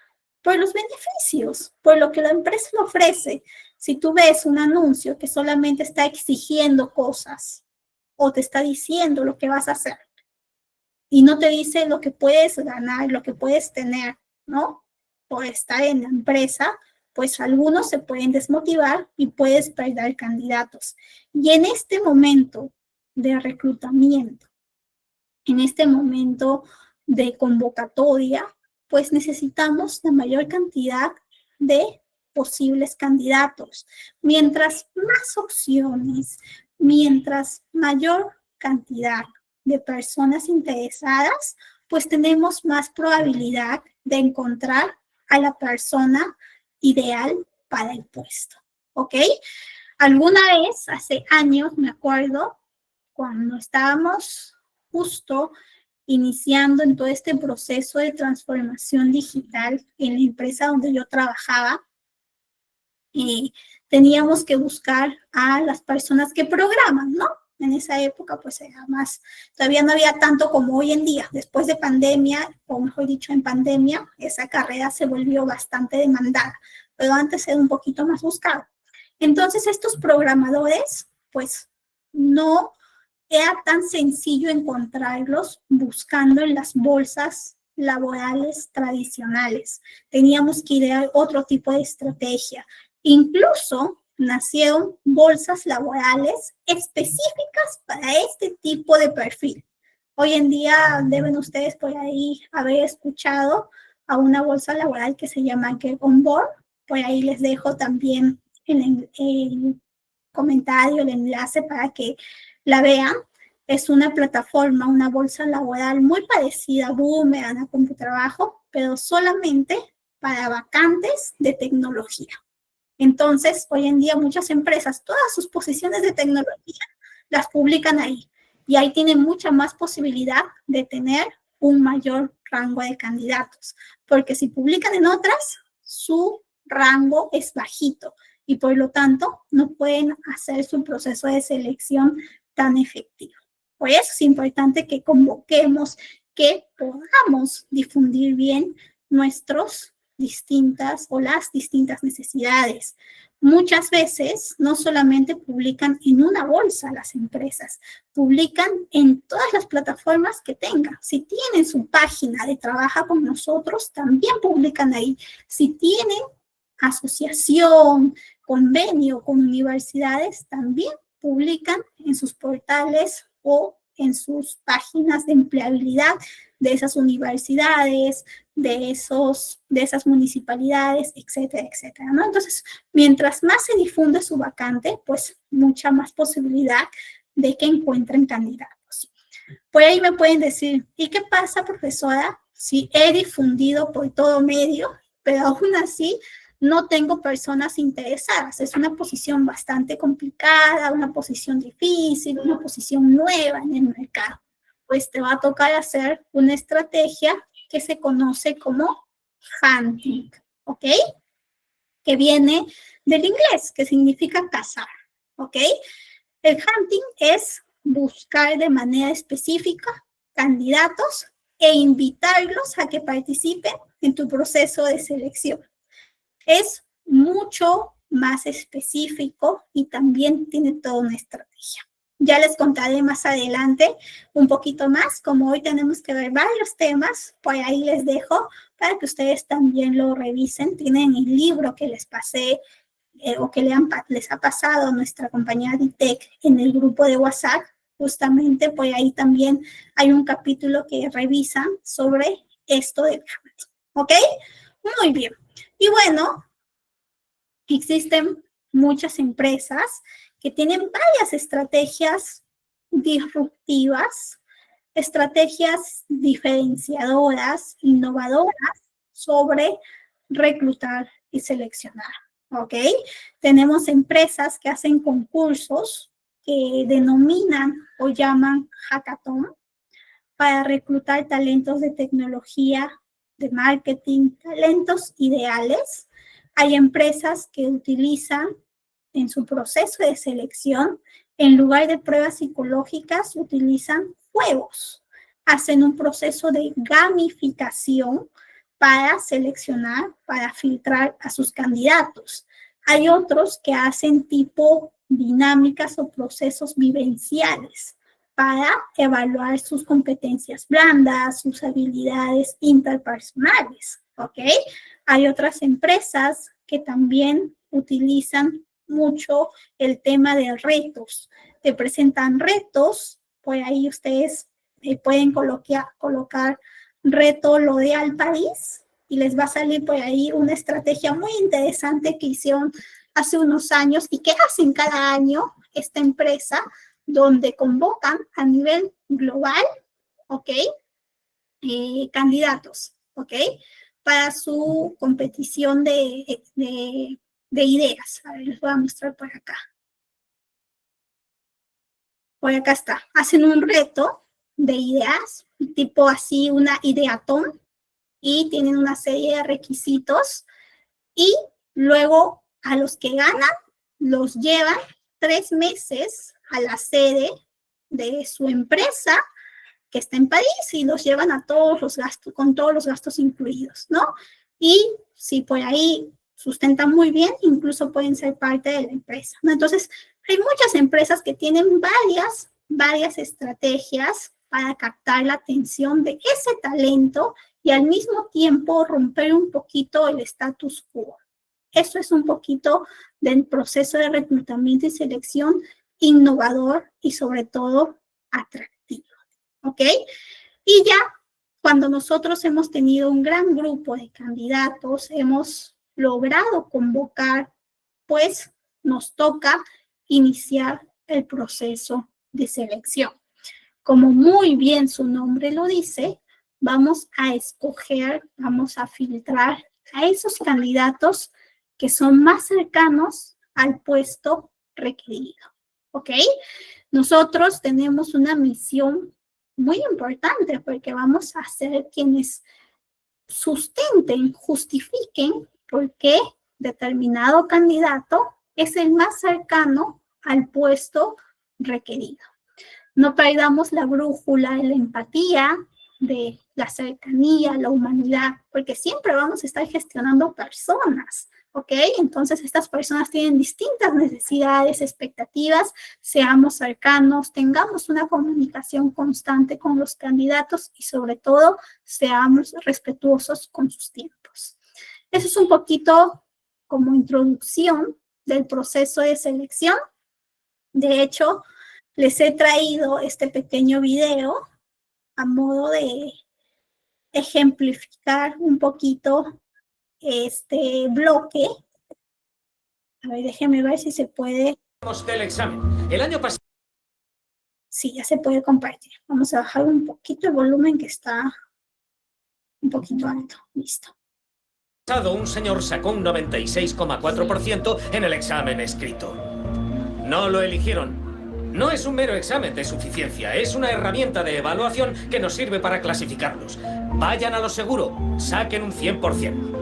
por los beneficios, por lo que la empresa le ofrece. Si tú ves un anuncio que solamente está exigiendo cosas o te está diciendo lo que vas a hacer y no te dice lo que puedes ganar, lo que puedes tener, ¿no? Por estar en la empresa, pues algunos se pueden desmotivar y puedes perder candidatos. Y en este momento de reclutamiento, en este momento de convocatoria, pues necesitamos la mayor cantidad de posibles candidatos. Mientras más opciones, mientras mayor cantidad de personas interesadas, pues tenemos más probabilidad de encontrar a la persona ideal para el puesto, ¿ok? Alguna vez, hace años, me acuerdo, cuando estábamos justo iniciando en todo este proceso de transformación digital en la empresa donde yo trabajaba, teníamos que buscar a las personas que programan, ¿no? En esa época, pues era más, todavía no había tanto como hoy en día. Después de pandemia, o mejor dicho, en pandemia, esa carrera se volvió bastante demandada, pero antes era un poquito más buscada. Entonces, estos programadores, pues, no era tan sencillo encontrarlos buscando en las bolsas laborales tradicionales. Teníamos que idear otro tipo de estrategia. Incluso nacieron bolsas laborales específicas para este tipo de perfil. Hoy en día deben ustedes por ahí haber escuchado a una bolsa laboral que se llama Get On Board, Por ahí les dejo también el comentario, el enlace para que la vean. Es una plataforma, una bolsa laboral muy parecida a Boomerang, a Computrabajo, pero solamente para vacantes de tecnología. Entonces, hoy en día muchas empresas, todas sus posiciones de tecnología las publican ahí. Y ahí tienen mucha más posibilidad de tener un mayor rango de candidatos. Porque si publican en otras, su rango es bajito y por lo tanto no pueden hacer su proceso de selección tan efectivo. Por eso es importante que convoquemos, que podamos difundir bien nuestros distintas o las distintas necesidades. Muchas veces no solamente publican en una bolsa las empresas, publican en todas las plataformas que tengan. Si tienen su página de Trabaja con Nosotros, también publican ahí. Si tienen asociación, convenio con universidades, también publican en sus portales o en sus páginas de empleabilidad de esas universidades, de esas municipalidades, etcétera, etcétera, ¿no? Entonces, mientras más se difunde su vacante, pues mucha más posibilidad de que encuentren candidatos. Por ahí me pueden decir, ¿y qué pasa, profesora, si he difundido por todo medio, pero aún así no tengo personas interesadas? Es una posición bastante complicada, una posición difícil, una posición nueva en el mercado. Pues te va a tocar hacer una estrategia que se conoce como hunting, ¿ok? Que viene del inglés, que significa cazar, ¿ok? El hunting es buscar de manera específica candidatos e invitarlos a que participen en tu proceso de selección. Es mucho más específico y también tiene toda una estrategia. Ya les contaré más adelante un poquito más, como hoy tenemos que ver varios temas, por ahí les dejo para que ustedes también lo revisen. Tienen el libro que les pasé o que les ha pasado a nuestra compañera DITEC en el grupo de WhatsApp. Justamente por ahí también hay un capítulo que revisan sobre esto de hunting, ¿ok? Muy bien. Y bueno, existen muchas empresas que tienen varias estrategias disruptivas, estrategias diferenciadoras, innovadoras sobre reclutar y seleccionar, ¿ok? Tenemos empresas que hacen concursos que denominan o llaman hackathon para reclutar talentos de tecnología, de marketing, talentos ideales. Hay empresas que utilizan en su proceso de selección, en lugar de pruebas psicológicas, utilizan juegos. Hacen un proceso de gamificación para seleccionar, para filtrar a sus candidatos. Hay otros que hacen tipo dinámicas o procesos vivenciales para evaluar sus competencias blandas, sus habilidades interpersonales, ¿ok? Hay otras empresas que también utilizan mucho el tema de retos. Te presentan retos, por ahí ustedes pueden colocar reto lo de al país y les va a salir por ahí una estrategia muy interesante que hicieron hace unos años y que hacen cada año esta empresa, donde convocan a nivel global, ¿ok? Candidatos, ¿ok? Para su competición de ideas. A ver, les voy a mostrar por acá. Por acá está. Hacen un reto de ideas, tipo así una ideatón, y tienen una serie de requisitos y luego a los que ganan los llevan 3 meses a la sede de su empresa que está en París y los llevan a todos los gastos, con todos los gastos incluidos, ¿no? Y si por ahí sustentan muy bien, incluso pueden ser parte de la empresa, ¿no? Entonces, hay muchas empresas que tienen varias estrategias para captar la atención de ese talento y al mismo tiempo romper un poquito el status quo. Eso es un poquito del proceso de reclutamiento y selección innovador y sobre todo atractivo, ¿ok? Y ya cuando nosotros hemos tenido un gran grupo de candidatos, hemos logrado convocar, pues nos toca iniciar el proceso de selección. Como muy bien su nombre lo dice, vamos a escoger, vamos a filtrar a esos candidatos que son más cercanos al puesto requerido. ¿Ok? Nosotros tenemos una misión muy importante porque vamos a ser quienes sustenten, justifiquen por qué determinado candidato es el más cercano al puesto requerido. No perdamos la brújula de la empatía, de la cercanía, la humanidad, porque siempre vamos a estar gestionando personas, ¿ok? Entonces estas personas tienen distintas necesidades, expectativas, seamos cercanos, tengamos una comunicación constante con los candidatos y sobre todo seamos respetuosos con sus tiempos. Eso es un poquito como introducción del proceso de selección. De hecho, les he traído este pequeño video a modo de ejemplificar un poquito este bloque. A ver, déjenme ver si se puede. Del examen. El año pasado. Sí, ya se puede compartir. Vamos a bajar un poquito el volumen que está un poquito alto. Listo. Un señor sacó un 96,4% en el examen escrito. No lo eligieron. No es un mero examen de suficiencia, es una herramienta de evaluación que nos sirve para clasificarlos. Vayan a lo seguro, saquen un 100%.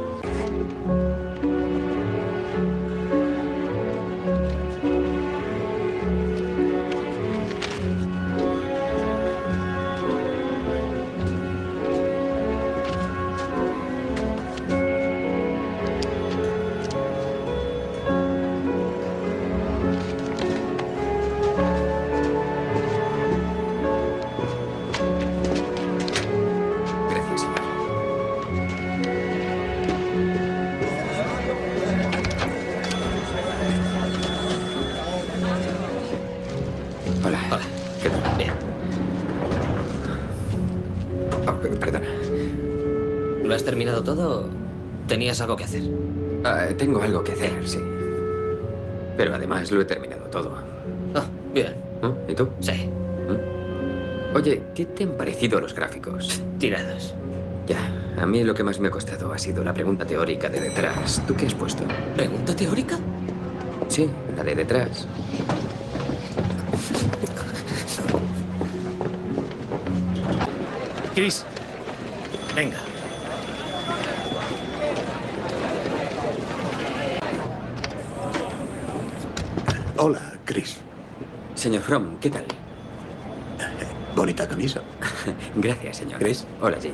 ¿Terminado todo? ¿Tenías algo que hacer? Tengo algo que hacer, sí. Pero además lo he terminado todo. Ah, bien. ¿Y tú? Sí. Oye, ¿qué te han parecido los gráficos? Tirados. Ya, a mí lo que más me ha costado ha sido la pregunta teórica de detrás. ¿Tú qué has puesto? ¿Pregunta teórica? Sí, la de detrás. Chris, venga. Hola, Chris. Señor Fromm, ¿qué tal? Bonita camisa. Gracias, señor. Chris. Hola, Jay.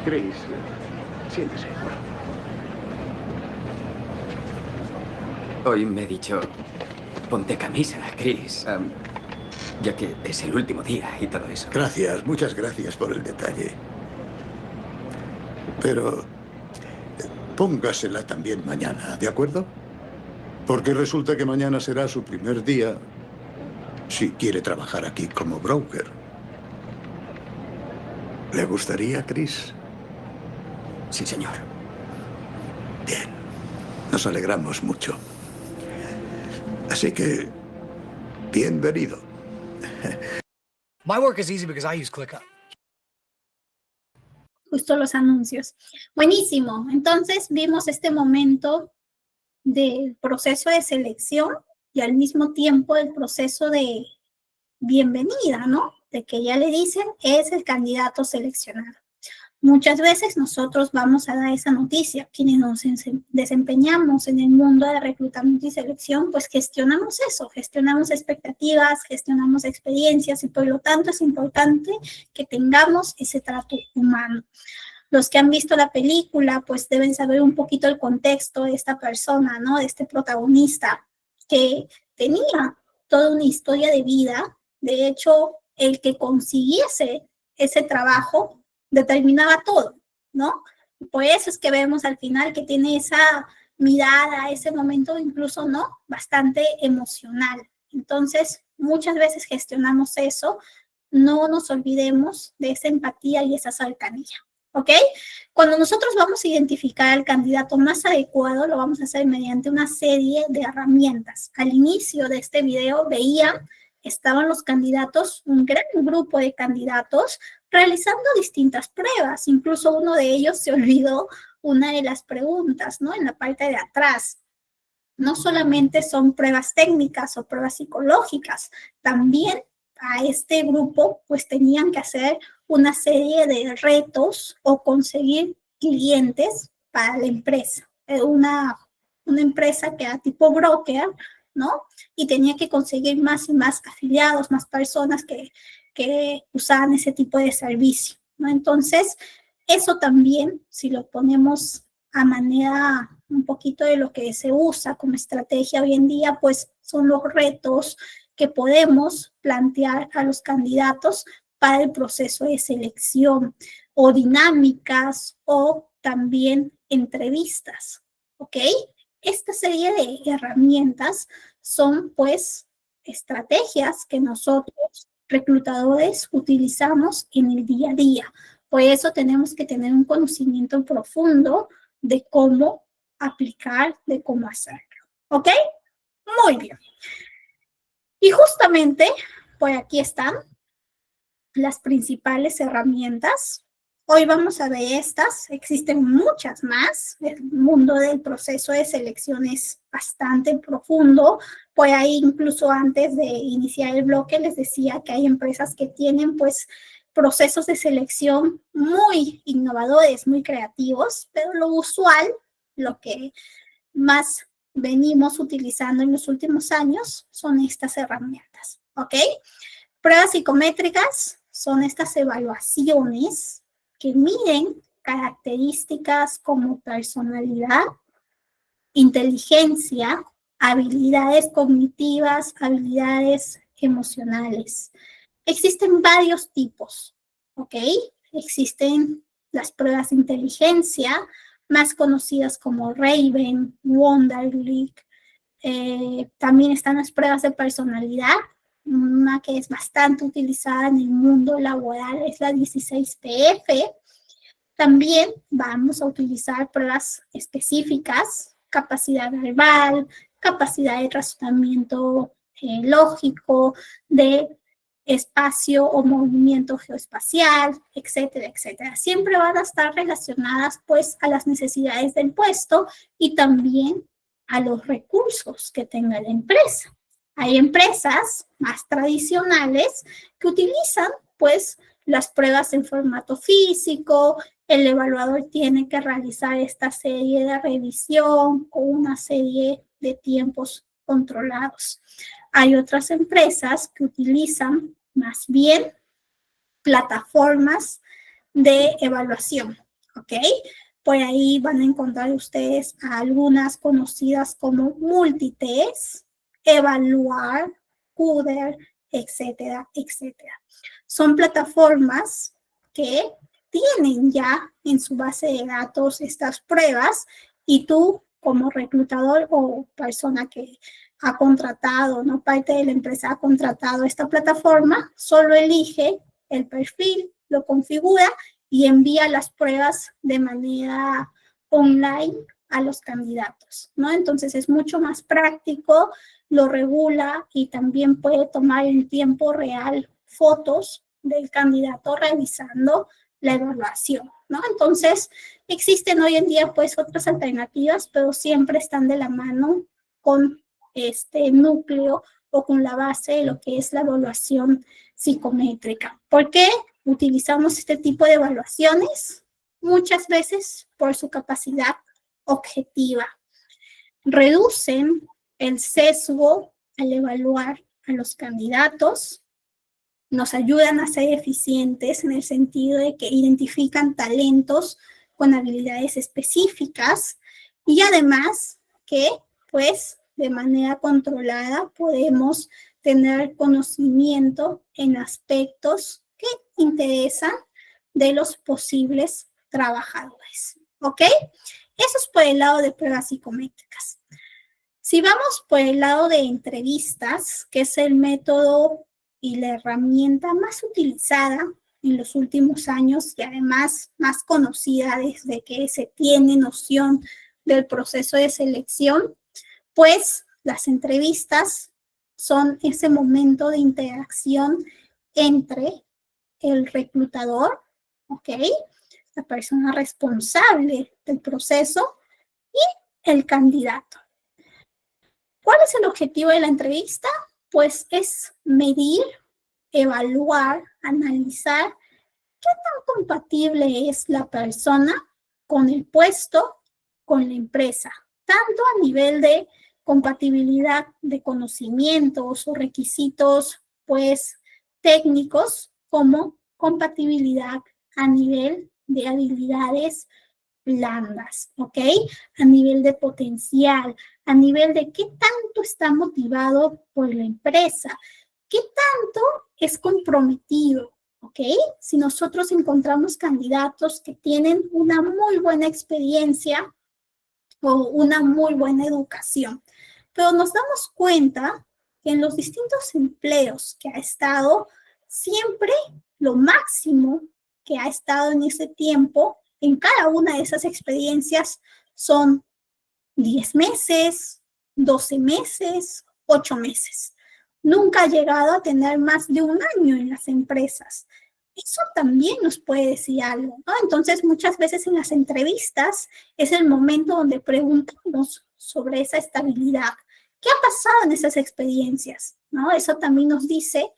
Chris, siéntese. Hoy me he dicho, ponte camisa, Chris. Ya que es el último día y todo eso. Gracias, muchas gracias por el detalle. Pero póngasela también mañana, ¿de acuerdo? Porque resulta que mañana será su primer día si quiere trabajar aquí como broker. ¿Le gustaría, Chris? Sí, señor. Bien. Nos alegramos mucho. Así que, bienvenido. My work is easy because I use ClickUp. Justo los anuncios. Buenísimo. Entonces vimos este momento del proceso de selección y al mismo tiempo el proceso de bienvenida, ¿no? De que ya le dicen es el candidato seleccionado. Muchas veces nosotros vamos a dar esa noticia, quienes nos desempeñamos en el mundo de reclutamiento y selección, pues gestionamos eso, gestionamos expectativas, gestionamos experiencias y por lo tanto es importante que tengamos ese trato humano. Los que han visto la película, pues deben saber un poquito el contexto de esta persona, ¿no? De este protagonista que tenía toda una historia de vida. De hecho, el que consiguiese ese trabajo determinaba todo, ¿no? Por eso es que vemos al final que tiene esa mirada, ese momento incluso, ¿no? Bastante emocional. Entonces, muchas veces gestionamos eso. No nos olvidemos de esa empatía y esa cercanía. ¿ok? Cuando nosotros vamos a identificar al candidato más adecuado, lo vamos a hacer mediante una serie de herramientas. Al inicio de este video veían, estaban los candidatos, un gran grupo de candidatos, realizando distintas pruebas. Incluso uno de ellos se olvidó una de las preguntas, ¿no? En la parte de atrás. No solamente son pruebas técnicas o pruebas psicológicas, también a este grupo pues tenían que hacer una serie de retos o conseguir clientes para la empresa. Una empresa que era tipo broker, ¿no? Y tenía que conseguir más y más afiliados, más personas que usaban ese tipo de servicio, ¿no? Entonces, eso también, si lo ponemos a manera un poquito de lo que se usa como estrategia hoy en día, pues son los retos que podemos plantear a los candidatos para el proceso de selección, o dinámicas, o también entrevistas, ¿ok? Esta serie de herramientas son, pues, estrategias que nosotros, reclutadores, utilizamos en el día a día. Por eso tenemos que tener un conocimiento profundo de cómo aplicar, de cómo hacerlo, ¿ok? Muy bien. Y justamente, pues aquí están las principales herramientas. Hoy vamos a ver estas, existen muchas más. El mundo del proceso de selección es bastante profundo. Pues ahí incluso antes de iniciar el bloque les decía que hay empresas que tienen pues procesos de selección muy innovadores, muy creativos, pero lo usual, lo que más venimos utilizando en los últimos años son estas herramientas, ¿ok? Pruebas psicométricas son estas evaluaciones que miden características como personalidad, inteligencia, habilidades cognitivas, habilidades emocionales. Existen varios tipos, ¿ok? Existen las pruebas de inteligencia, más conocidas como Raven, Wonderlic. También están las pruebas de personalidad. Una que es bastante utilizada en el mundo laboral es la 16PF. También vamos a utilizar pruebas específicas, capacidad verbal, capacidad de razonamiento lógico, de espacio o movimiento geoespacial, etcétera, etcétera. Siempre van a estar relacionadas pues a las necesidades del puesto y también a los recursos que tenga la empresa. Hay empresas más tradicionales que utilizan pues las pruebas en formato físico. El evaluador tiene que realizar esta serie de revisión con una serie de tiempos controlados. Hay otras empresas que utilizan más bien plataformas de evaluación, ¿ok? Por ahí van a encontrar ustedes a algunas conocidas como Multitest, Evaluar, Kuder, etcétera, etcétera. Son plataformas que tienen ya en su base de datos estas pruebas y tú como reclutador o persona que ha contratado, ¿no? Parte de la empresa ha contratado esta plataforma, solo elige el perfil, lo configura y envía las pruebas de manera online a los candidatos, ¿no? Entonces es mucho más práctico, lo regula y también puede tomar en tiempo real fotos del candidato realizando la evaluación, ¿no? Entonces existen hoy en día pues otras alternativas, pero siempre están de la mano con este núcleo o con la base de lo que es la evaluación psicométrica. ¿Por qué utilizamos este tipo de evaluaciones? Muchas veces por su capacidad objetiva. Reducen el sesgo al evaluar a los candidatos, nos ayudan a ser eficientes en el sentido de que identifican talentos con habilidades específicas y además que, pues, de manera controlada podemos tener conocimiento en aspectos que interesan de los posibles trabajadores, ¿ok? Eso es por el lado de pruebas psicométricas. Si vamos por el lado de entrevistas, que es el método y la herramienta más utilizada en los últimos años y además más conocida desde que se tiene noción del proceso de selección, pues las entrevistas son ese momento de interacción entre el reclutador, ¿ok?, la persona responsable del proceso, y el candidato. ¿Cuál es el objetivo de la entrevista? Pues es medir, evaluar, analizar qué tan compatible es la persona con el puesto, con la empresa, tanto a nivel de compatibilidad de conocimientos o requisitos, pues, técnicos, como compatibilidad a nivel de habilidades blandas, ¿ok? A nivel de potencial, a nivel de qué tanto está motivado por la empresa, qué tanto es comprometido, ¿ok? Si nosotros encontramos candidatos que tienen una muy buena experiencia o una muy buena educación, pero nos damos cuenta que en los distintos empleos que ha estado, siempre lo máximo que ha estado en ese tiempo, en cada una de esas experiencias, son 10 meses, 12 meses, 8 meses. Nunca ha llegado a tener más de un año en las empresas. Eso también nos puede decir algo, ¿no? Entonces, muchas veces en las entrevistas es el momento donde preguntamos sobre esa estabilidad. ¿Qué ha pasado en esas experiencias? ¿No? Eso también nos dice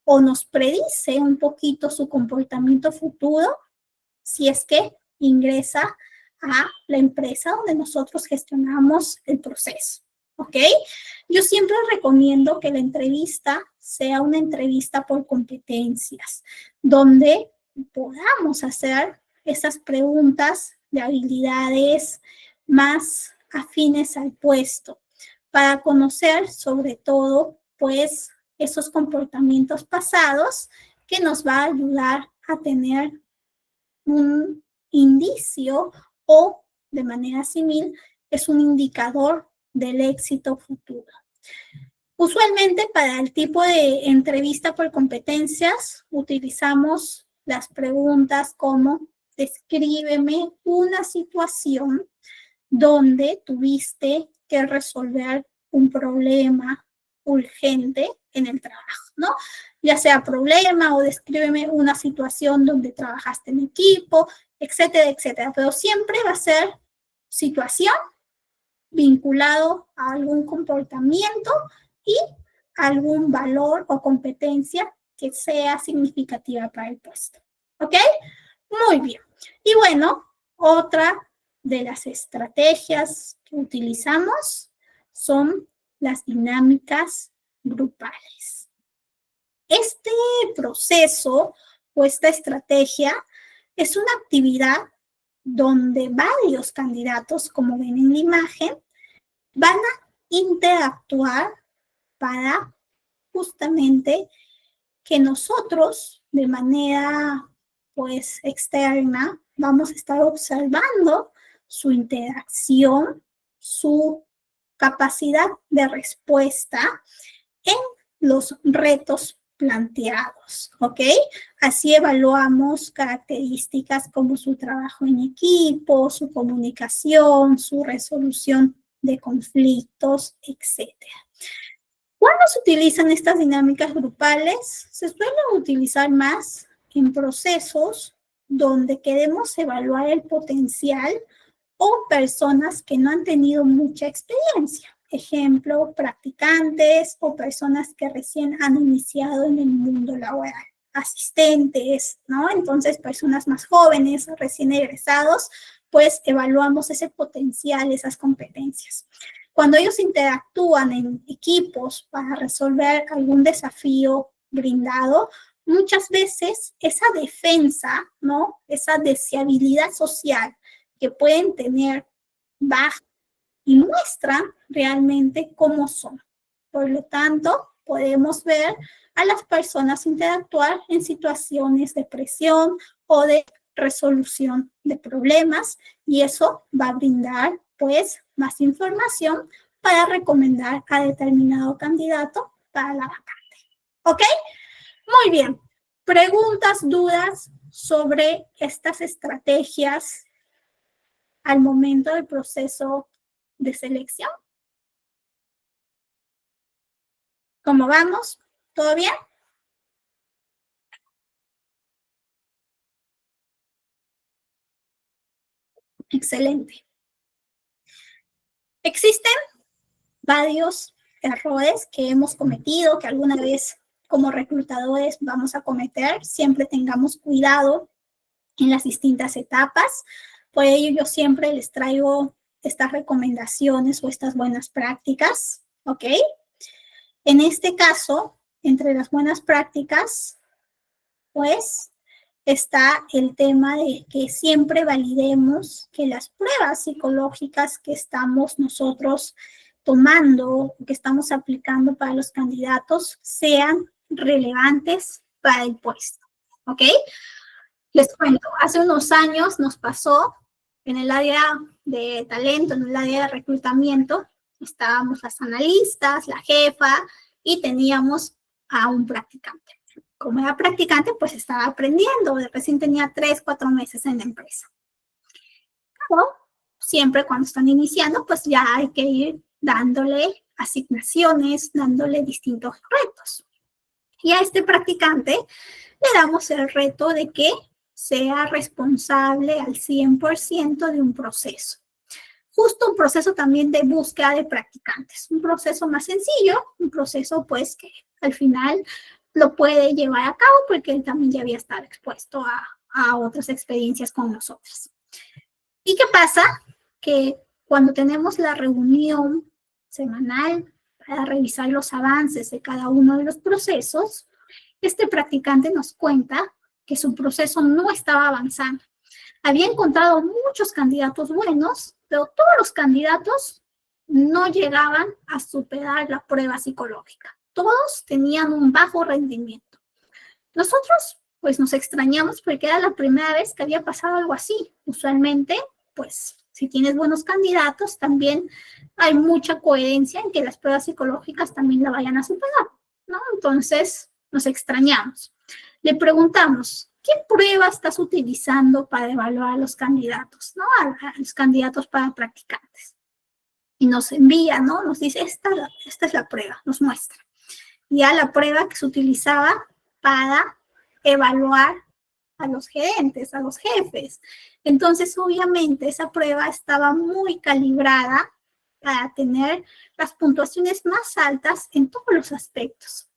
o nos predice un poquito su comportamiento futuro si es que ingresa a la empresa donde nosotros gestionamos el proceso, ¿ok? Yo siempre recomiendo que la entrevista sea una entrevista por competencias, donde podamos hacer esas preguntas de habilidades más afines al puesto, para conocer sobre todo, pues, esos comportamientos pasados que nos va a ayudar a tener un indicio o, de manera similar, es un indicador del éxito futuro. Usualmente para el tipo de entrevista por competencias utilizamos las preguntas como: descríbeme una situación donde tuviste que resolver un problema urgente en el trabajo, ¿no? Ya sea problema o descríbeme una situación donde trabajaste en equipo, etcétera, etcétera. Pero siempre va a ser situación vinculado a algún comportamiento y algún valor o competencia que sea significativa para el puesto. ¿Ok? Muy bien. Y bueno, otra de las estrategias que utilizamos son las dinámicas grupales. Este proceso o esta estrategia es una actividad donde varios candidatos, como ven en la imagen, van a interactuar para justamente que nosotros, de manera pues externa, vamos a estar observando su interacción, su capacidad de respuesta en los retos planteados, ¿ok? Así evaluamos características como su trabajo en equipo, su comunicación, su resolución de conflictos, etc. ¿Cuándo se utilizan estas dinámicas grupales? Se suelen utilizar más en procesos donde queremos evaluar el potencial o personas que no han tenido mucha experiencia. Ejemplo, practicantes o personas que recién han iniciado en el mundo laboral, asistentes, ¿no? Entonces, personas más jóvenes, recién egresados, pues evaluamos ese potencial, esas competencias. Cuando ellos interactúan en equipos para resolver algún desafío brindado, muchas veces esa defensa, ¿no? Esa deseabilidad social que pueden tener baja y muestran realmente cómo son. Por lo tanto, podemos ver a las personas interactuar en situaciones de presión o de resolución de problemas, y eso va a brindar pues más información para recomendar a determinado candidato para la vacante. ¿Ok? Muy bien. Preguntas, dudas sobre estas estrategias al momento del proceso de selección. ¿Cómo vamos? ¿Todo bien? Excelente. Existen varios errores que hemos cometido, que alguna vez como reclutadores vamos a cometer. Siempre tengamos cuidado en las distintas etapas. Por ello, yo siempre les traigo estas recomendaciones o estas buenas prácticas, ¿ok? En este caso, entre las buenas prácticas, pues, está el tema de que siempre validemos que las pruebas psicológicas que estamos nosotros tomando, que estamos aplicando para los candidatos, sean relevantes para el puesto, ¿ok? Les cuento, hace unos años nos pasó en el área de talento, en el área de reclutamiento, estábamos las analistas, la jefa y teníamos a un practicante. Como era practicante, pues estaba aprendiendo, recién tenía 3, 4 meses en la empresa. Pero siempre cuando están iniciando, pues ya hay que ir dándole asignaciones, dándole distintos retos. Y a este practicante le damos el reto de que sea responsable al 100% de un proceso. Justo un proceso también de búsqueda de practicantes. Un proceso más sencillo, un proceso pues que al final lo puede llevar a cabo porque él también ya había estado expuesto a otras experiencias con nosotros. ¿Y qué pasa? Que cuando tenemos la reunión semanal para revisar los avances de cada uno de los procesos, este practicante nos cuenta que su proceso no estaba avanzando. Había encontrado muchos candidatos buenos, pero todos los candidatos no llegaban a superar la prueba psicológica. Todos tenían un bajo rendimiento. Nosotros, pues, nos extrañamos porque era la primera vez que había pasado algo así. Usualmente, pues, si tienes buenos candidatos, también hay mucha coherencia en que las pruebas psicológicas también la vayan a superar, ¿no? Entonces, nos extrañamos. Le preguntamos, ¿qué prueba estás utilizando para evaluar a los candidatos, ¿no? A los candidatos para practicantes. Y nos envía, ¿no? Nos dice, esta es la prueba, nos muestra. Ya la prueba que se utilizaba para evaluar a los gerentes, a los jefes. Entonces, obviamente, esa prueba estaba muy calibrada para tener las puntuaciones más altas en todos los aspectos.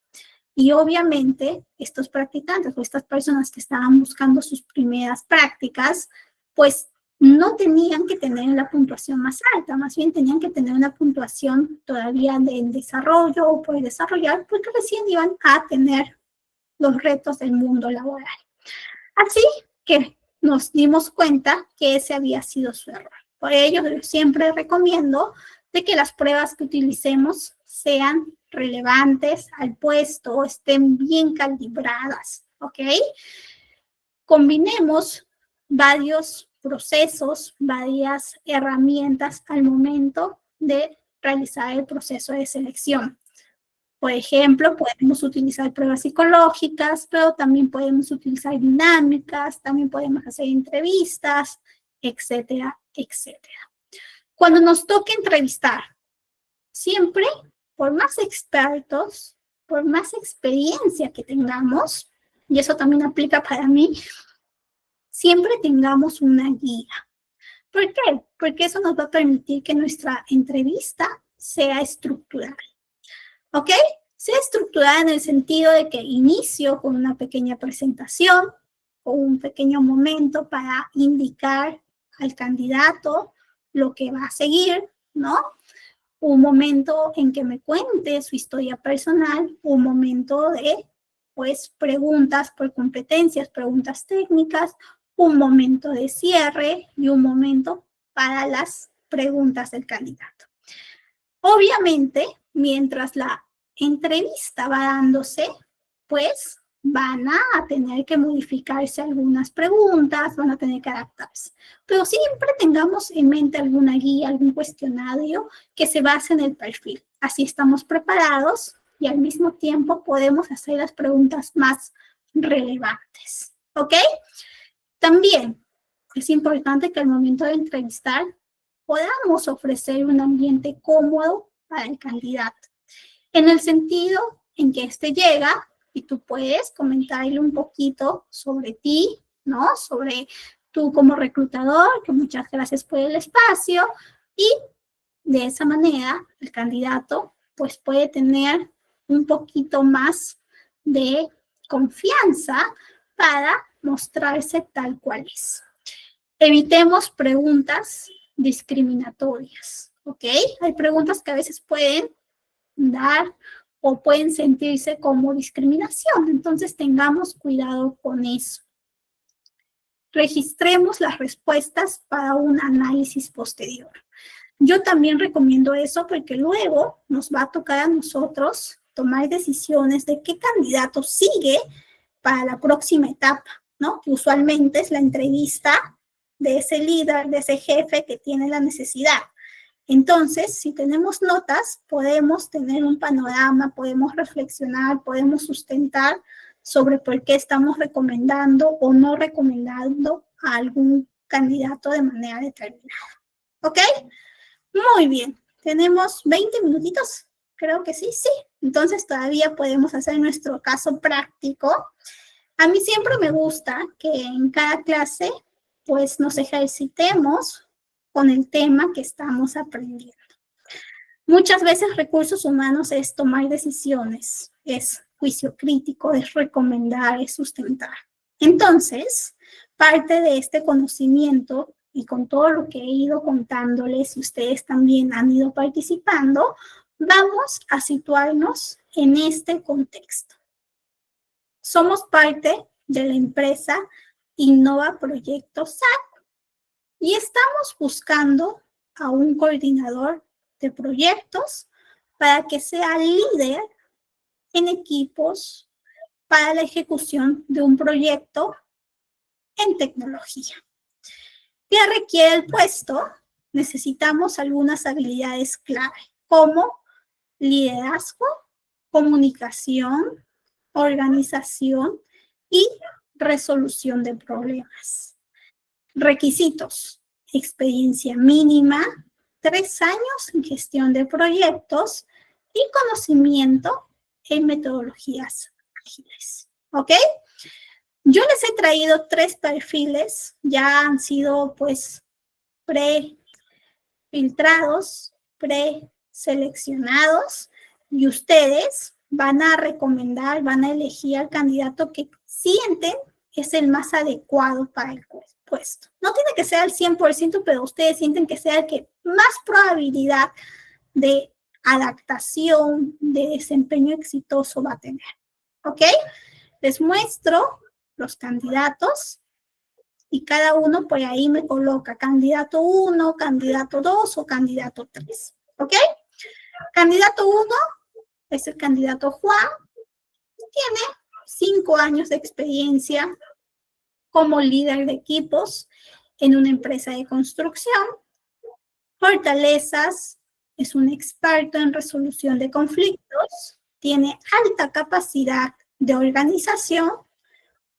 Y obviamente, estos practicantes o estas personas que estaban buscando sus primeras prácticas, pues no tenían que tener la puntuación más alta, más bien tenían que tener una puntuación todavía de desarrollo o por desarrollar, porque recién iban a tener los retos del mundo laboral. Así que nos dimos cuenta que ese había sido su error. Por ello, yo siempre recomiendo de que las pruebas que utilicemos sean relevantes al puesto, estén bien calibradas, ¿ok? Combinemos varios procesos, varias herramientas al momento de realizar el proceso de selección. Por ejemplo, podemos utilizar pruebas psicológicas, pero también podemos utilizar dinámicas, también podemos hacer entrevistas, etcétera, etcétera. Cuando nos toque entrevistar, siempre, por más expertos, por más experiencia que tengamos, y eso también aplica para mí, siempre tengamos una guía. ¿Por qué? Porque eso nos va a permitir que nuestra entrevista sea estructurada. ¿Ok? Sea estructurada en el sentido de que inicio con una pequeña presentación o un pequeño momento para indicar al candidato lo que va a seguir, ¿no? Un momento en que me cuente su historia personal, un momento de, pues, preguntas por competencias, preguntas técnicas, un momento de cierre y un momento para las preguntas del candidato. Obviamente, mientras la entrevista va dándose, pues van a tener que modificarse algunas preguntas, van a tener que adaptarse. Pero siempre tengamos en mente alguna guía, algún cuestionario que se base en el perfil. Así estamos preparados y al mismo tiempo podemos hacer las preguntas más relevantes. ¿Ok? También es importante que al momento de entrevistar podamos ofrecer un ambiente cómodo para el candidato, en el sentido en que éste llega y tú puedes comentarle un poquito sobre ti, ¿no? Sobre tú como reclutador, que muchas gracias por el espacio, y de esa manera el candidato pues puede tener un poquito más de confianza para mostrarse tal cual es. Evitemos preguntas discriminatorias, ¿ok? Hay preguntas que a veces pueden dar o pueden sentirse como discriminación, entonces tengamos cuidado con eso. Registremos las respuestas para un análisis posterior. Yo también recomiendo eso porque luego nos va a tocar a nosotros tomar decisiones de qué candidato sigue para la próxima etapa, ¿no? Que usualmente es la entrevista de ese líder, de ese jefe que tiene la necesidad. Entonces, si tenemos notas, podemos tener un panorama, podemos reflexionar, podemos sustentar sobre por qué estamos recomendando o no recomendando a algún candidato de manera determinada. ¿Ok? Muy bien. ¿Tenemos 20 minutitos? Creo que sí. Entonces, todavía podemos hacer nuestro caso práctico. A mí siempre me gusta que en cada clase, pues, nos ejercitemos con el tema que estamos aprendiendo. Muchas veces recursos humanos es tomar decisiones, es juicio crítico, es recomendar, es sustentar. Entonces, parte de este conocimiento y con todo lo que he ido contándoles y ustedes también han ido participando, vamos a situarnos en este contexto. Somos parte de la empresa Innova Proyecto SAC y estamos buscando a un coordinador de proyectos para que sea líder en equipos para la ejecución de un proyecto en tecnología. ¿Qué requiere el puesto? Necesitamos algunas habilidades clave, como liderazgo, comunicación, organización y resolución de problemas. Requisitos: experiencia mínima, 3 años en gestión de proyectos y conocimiento en metodologías ágiles. ¿Ok? Yo les he traído 3 perfiles, ya han sido pues pre-filtrados, preseleccionados y ustedes van a recomendar, van a elegir al candidato que sienten es el más adecuado para el puesto. No tiene que ser al 100%, pero ustedes sienten que sea el que más probabilidad de adaptación, de desempeño exitoso va a tener. ¿Ok? Les muestro los candidatos y cada uno por ahí me coloca candidato 1, candidato 2 o candidato 3. ¿Ok? Candidato 1 es el candidato Juan. Tiene 5 años de experiencia como líder de equipos en una empresa de construcción. Fortalezas: es un experto en resolución de conflictos, tiene alta capacidad de organización,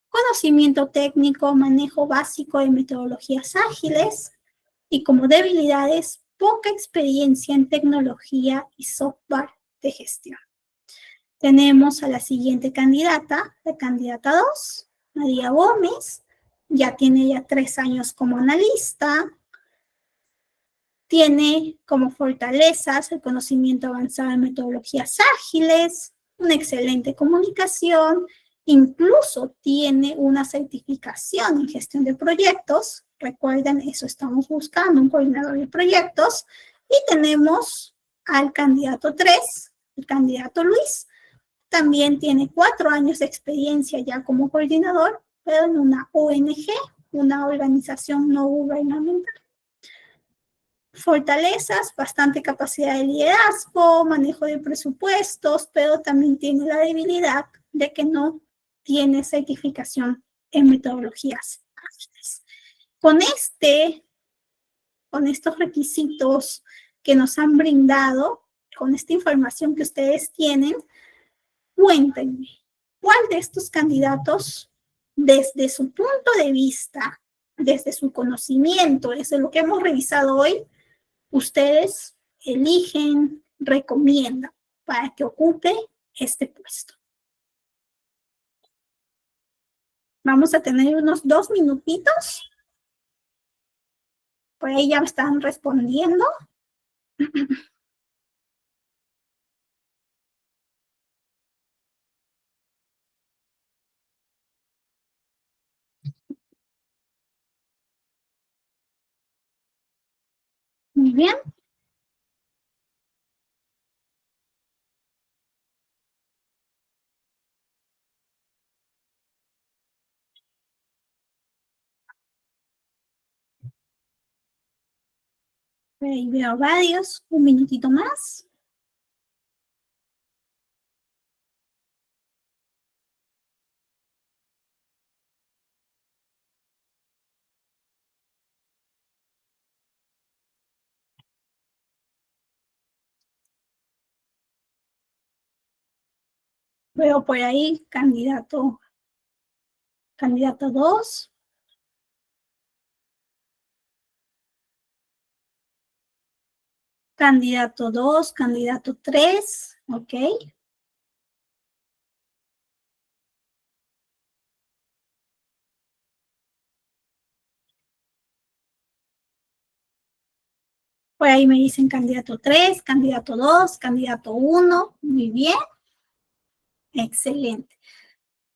conocimiento técnico, manejo básico de metodologías ágiles y como debilidades, poca experiencia en tecnología y software de gestión. Tenemos a la siguiente candidata, la candidata 2, María Gómez. Ya tiene 3 años como analista. Tiene como fortalezas el conocimiento avanzado en metodologías ágiles, una excelente comunicación, incluso tiene una certificación en gestión de proyectos. Recuerden, eso estamos buscando, un coordinador de proyectos. Y tenemos al candidato 3, el candidato Luis. También tiene 4 años de experiencia ya como coordinador, pero en una ONG, una organización no gubernamental. Fortalezas: bastante capacidad de liderazgo, manejo de presupuestos, pero también tiene la debilidad de que no tiene certificación en metodologías ágiles. Con estos requisitos que nos han brindado, con esta información que ustedes tienen, cuéntenme, cuál de estos candidatos, desde su punto de vista, desde su conocimiento, desde lo que hemos revisado hoy, ustedes eligen, recomiendan para que ocupe este puesto. Vamos a tener unos 2 minutitos. Por ahí ya me están respondiendo. Muy bien. Ahí veo varios. Un minutito más. Veo por ahí candidato 2. Candidato 2, candidato 3, ok. Por ahí me dicen candidato 3, candidato 2, candidato 1, muy bien. Excelente.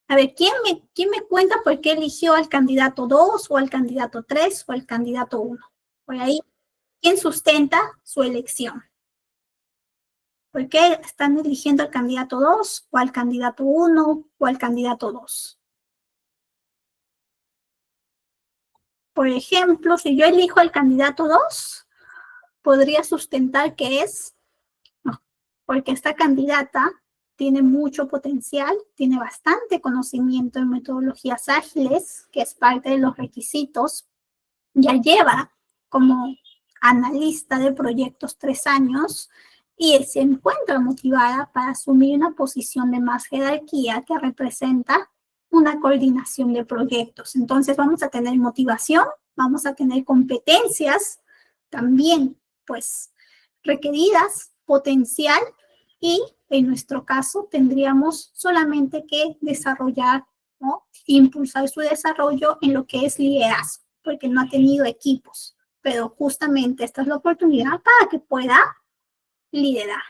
A ver, ¿quién me cuenta por qué eligió al candidato 2 o al candidato 3 o al candidato 1? Por ahí, ¿quién sustenta su elección? ¿Por qué están eligiendo al candidato 2 o al candidato 1 o al candidato 2? Por ejemplo, si yo elijo al candidato 2, podría sustentar que es, no, porque esta candidata tiene mucho potencial, tiene bastante conocimiento en metodologías ágiles, que es parte de los requisitos, ya lleva como analista de proyectos 3 años y se encuentra motivada para asumir una posición de más jerarquía que representa una coordinación de proyectos. Entonces vamos a tener motivación, vamos a tener competencias también, pues, requeridas, potencial, y en nuestro caso tendríamos solamente que desarrollar, ¿no? Impulsar su desarrollo en lo que es liderazgo, porque no ha tenido equipos, pero justamente esta es la oportunidad para que pueda liderar.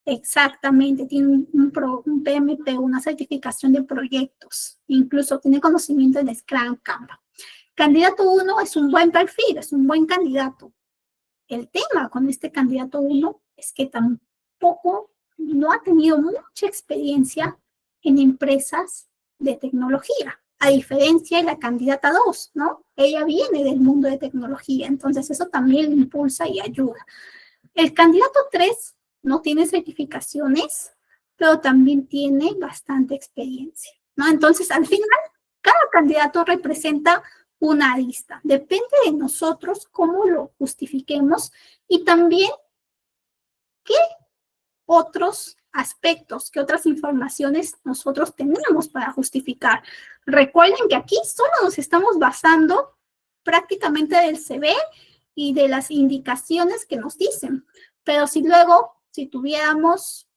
Exactamente, tiene un PMP, una certificación de proyectos, incluso tiene conocimiento en Scrum Kanban. Candidato 1 es un buen perfil, es un buen candidato. El tema con este candidato 1 es que tampoco no ha tenido mucha experiencia en empresas de tecnología, a diferencia de la candidata 2, ¿no? Ella viene del mundo de tecnología, entonces eso también le impulsa y ayuda. El candidato 3 no tiene certificaciones, pero también tiene bastante experiencia, ¿no? Entonces, al final, cada candidato representa una arista. Depende de nosotros cómo lo justifiquemos y también qué otros aspectos, qué otras informaciones nosotros tenemos para justificar. Recuerden que aquí solo nos estamos basando prácticamente del CV y de las indicaciones que nos dicen. Pero si luego, si tuviéramos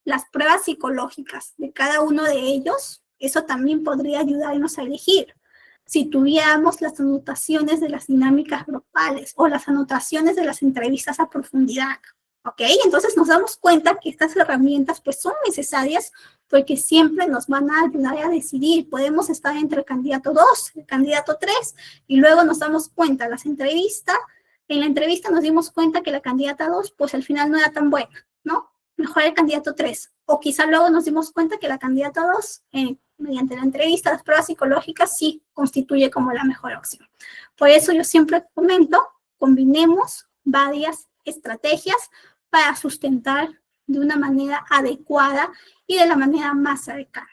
las pruebas psicológicas de cada uno de ellos, eso también podría ayudarnos a elegir. Si tuviéramos las anotaciones de las dinámicas grupales o las anotaciones de las entrevistas a profundidad, ¿ok? Entonces nos damos cuenta que estas herramientas pues son necesarias porque siempre nos van a ayudar a decidir. Podemos estar entre el candidato 2, el candidato 3 y luego nos damos cuenta en la entrevista nos dimos cuenta que la candidata 2 pues al final no era tan buena, ¿no? Mejor el candidato 3. O quizá luego nos dimos cuenta que la candidata 2, mediante la entrevista, las pruebas psicológicas, sí constituye como la mejor opción. Por eso yo siempre comento, combinemos varias estrategias para sustentar de una manera adecuada y de la manera más cercana.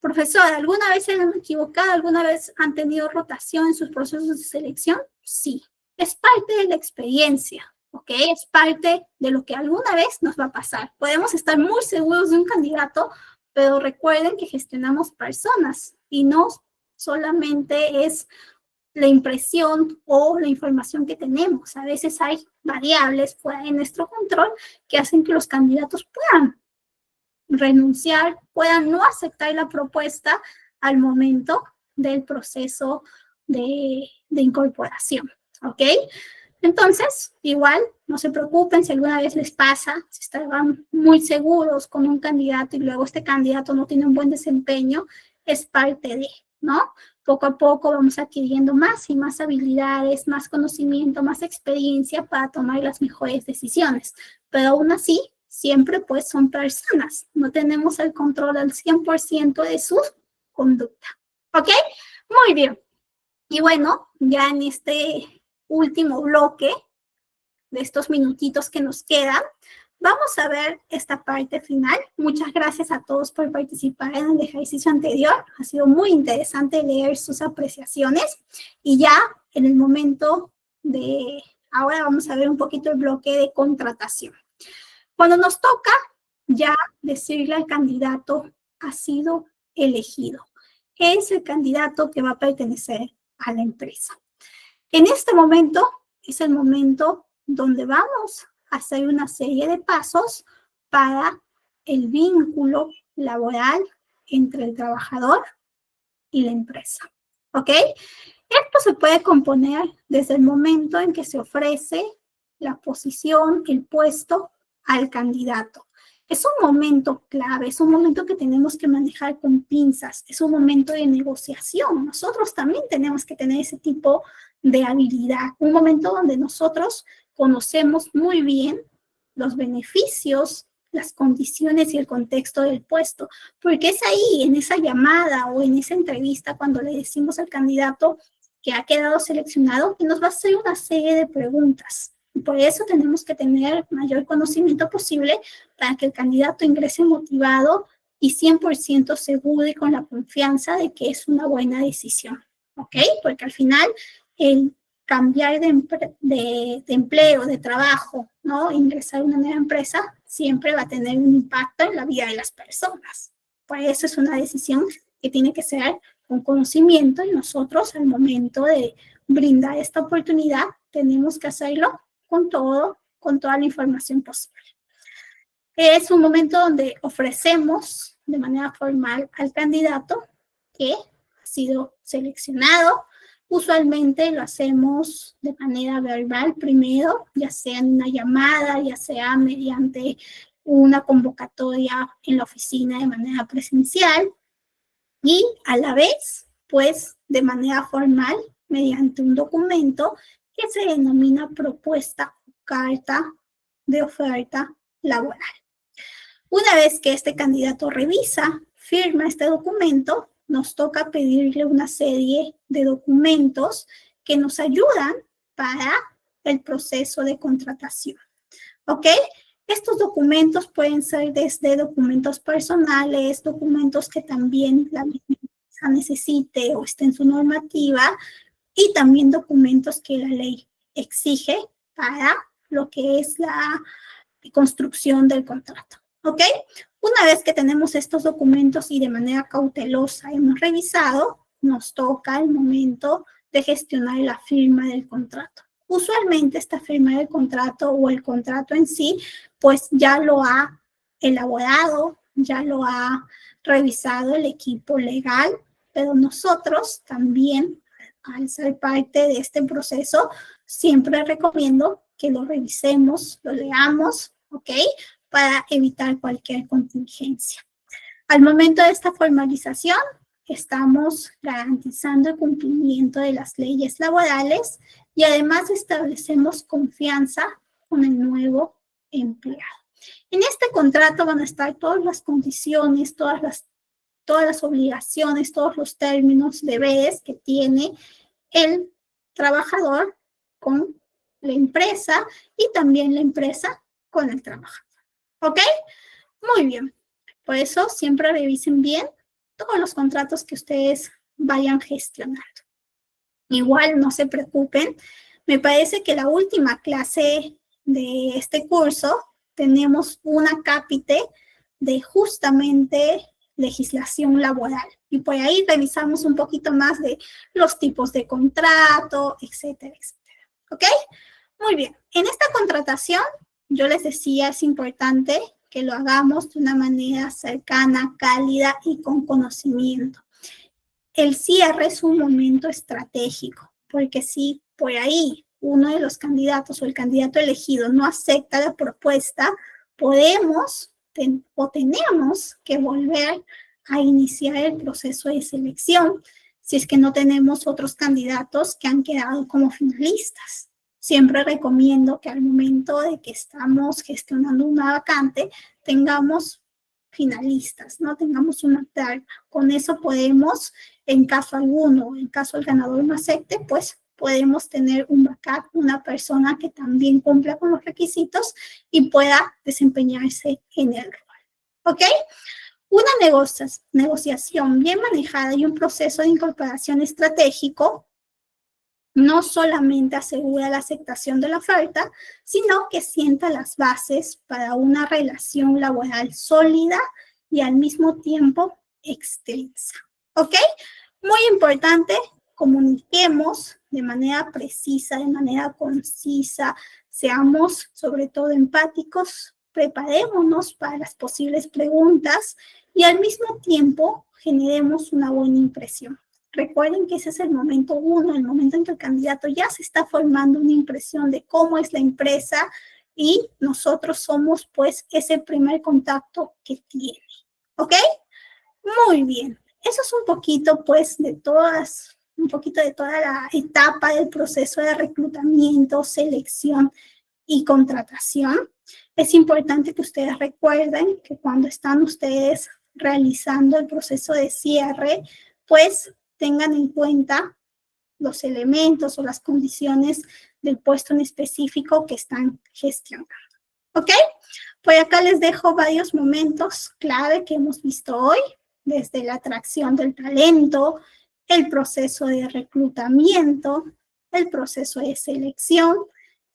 Profesor, ¿alguna vez se han equivocado? ¿Alguna vez han tenido rotación en sus procesos de selección? Sí, es parte de la experiencia. ¿ok? Es parte de lo que alguna vez nos va a pasar. Podemos estar muy seguros de un candidato, pero recuerden que gestionamos personas y no solamente es la impresión o la información que tenemos. A veces hay variables fuera de nuestro control que hacen que los candidatos puedan renunciar, puedan no aceptar la propuesta al momento del proceso de incorporación, ¿ok? Entonces, igual, no se preocupen si alguna vez les pasa, si estaban muy seguros con un candidato y luego este candidato no tiene un buen desempeño, es parte de, ¿no? Poco a poco vamos adquiriendo más y más habilidades, más conocimiento, más experiencia para tomar las mejores decisiones. Pero aún así, siempre pues son personas. No tenemos el control al 100% de su conducta. ¿Ok? Muy bien. Y bueno, ya en este último bloque de estos minutitos que nos quedan, vamos a ver esta parte final. Muchas gracias a todos por participar en el ejercicio anterior. Ha sido muy interesante leer sus apreciaciones. Y ya en el momento de ahora vamos a ver un poquito el bloque de contratación. Cuando nos toca ya decirle al candidato ha sido elegido. Es el candidato que va a pertenecer a la empresa. En este momento es el momento donde vamos a hacer una serie de pasos para el vínculo laboral entre el trabajador y la empresa. ¿Ok? Esto se puede componer desde el momento en que se ofrece la posición, el puesto al candidato. Es un momento clave, es un momento que tenemos que manejar con pinzas, es un momento de negociación. Nosotros también tenemos que tener ese tipo de habilidad, un momento donde nosotros conocemos muy bien los beneficios, las condiciones y el contexto del puesto, porque es ahí, en esa llamada o en esa entrevista, cuando le decimos al candidato que ha quedado seleccionado, que nos va a hacer una serie de preguntas. Y por eso tenemos que tener el mayor conocimiento posible para que el candidato ingrese motivado y 100% seguro y con la confianza de que es una buena decisión, ¿ok? Porque al final el cambiar de empleo, de trabajo, ¿no? Ingresar a una nueva empresa siempre va a tener un impacto en la vida de las personas. Por eso es una decisión que tiene que ser con conocimiento y nosotros al momento de brindar esta oportunidad tenemos que hacerlo con toda la información posible. Es un momento donde ofrecemos de manera formal al candidato que ha sido seleccionado. Usualmente lo hacemos de manera verbal primero, ya sea en una llamada, ya sea mediante una convocatoria en la oficina de manera presencial y a la vez, pues, de manera formal mediante un documento que se denomina propuesta o carta de oferta laboral. Una vez que este candidato revisa, firma este documento, nos toca pedirle una serie de documentos que nos ayudan para el proceso de contratación. ¿Ok? Estos documentos pueden ser desde documentos personales, documentos que también la misma empresa necesite o esté en su normativa, y también documentos que la ley exige para lo que es la construcción del contrato. ¿Ok? Una vez que tenemos estos documentos y de manera cautelosa hemos revisado, nos toca el momento de gestionar la firma del contrato. Usualmente esta firma del contrato o el contrato en sí, pues ya lo ha elaborado, ya lo ha revisado el equipo legal, pero nosotros también, al ser parte de este proceso, siempre recomiendo que lo revisemos, lo leamos, ¿ok? Para evitar cualquier contingencia. Al momento de esta formalización, estamos garantizando el cumplimiento de las leyes laborales y además establecemos confianza con el nuevo empleado. En este contrato van a estar todas las condiciones, todas las obligaciones, todos los términos, deberes que tiene el trabajador con la empresa y también la empresa con el trabajador. ¿Ok? Muy bien. Por eso siempre revisen bien todos los contratos que ustedes vayan gestionando. Igual no se preocupen. Me parece que la última clase de este curso tenemos un acápite de justamente legislación laboral. Y por ahí revisamos un poquito más de los tipos de contrato, etcétera, etcétera. ¿Ok? Muy bien. En esta contratación, yo les decía, es importante que lo hagamos de una manera cercana, cálida y con conocimiento. El cierre es un momento estratégico, porque si por ahí uno de los candidatos o el candidato elegido no acepta la propuesta, podemos o tenemos que volver a iniciar el proceso de selección si es que no tenemos otros candidatos que han quedado como finalistas. Siempre recomiendo que al momento de que estamos gestionando una vacante, tengamos finalistas, ¿no? Tengamos una terna. Con eso podemos, en caso alguno, en caso el ganador no acepte, pues podemos tener un backup, una persona que también cumpla con los requisitos y pueda desempeñarse en el rol. ¿Ok? Una negociación bien manejada y un proceso de incorporación estratégico no solamente asegura la aceptación de la oferta, sino que sienta las bases para una relación laboral sólida y al mismo tiempo extensa. ¿Ok? Muy importante, comuniquemos de manera precisa, de manera concisa, seamos sobre todo empáticos, preparémonos para las posibles preguntas y al mismo tiempo generemos una buena impresión. Recuerden que ese es el momento uno, el momento en que el candidato ya se está formando una impresión de cómo es la empresa y nosotros somos pues ese primer contacto que tiene. ¿Ok? Muy bien. Eso es un poquito pues de un poquito de toda la etapa del proceso de reclutamiento, selección y contratación. Es importante que ustedes recuerden que cuando están ustedes realizando el proceso de cierre, pues tengan en cuenta los elementos o las condiciones del puesto en específico que están gestionando. ¿Ok? Por acá les dejo varios momentos clave que hemos visto hoy, desde la atracción del talento, el proceso de reclutamiento, el proceso de selección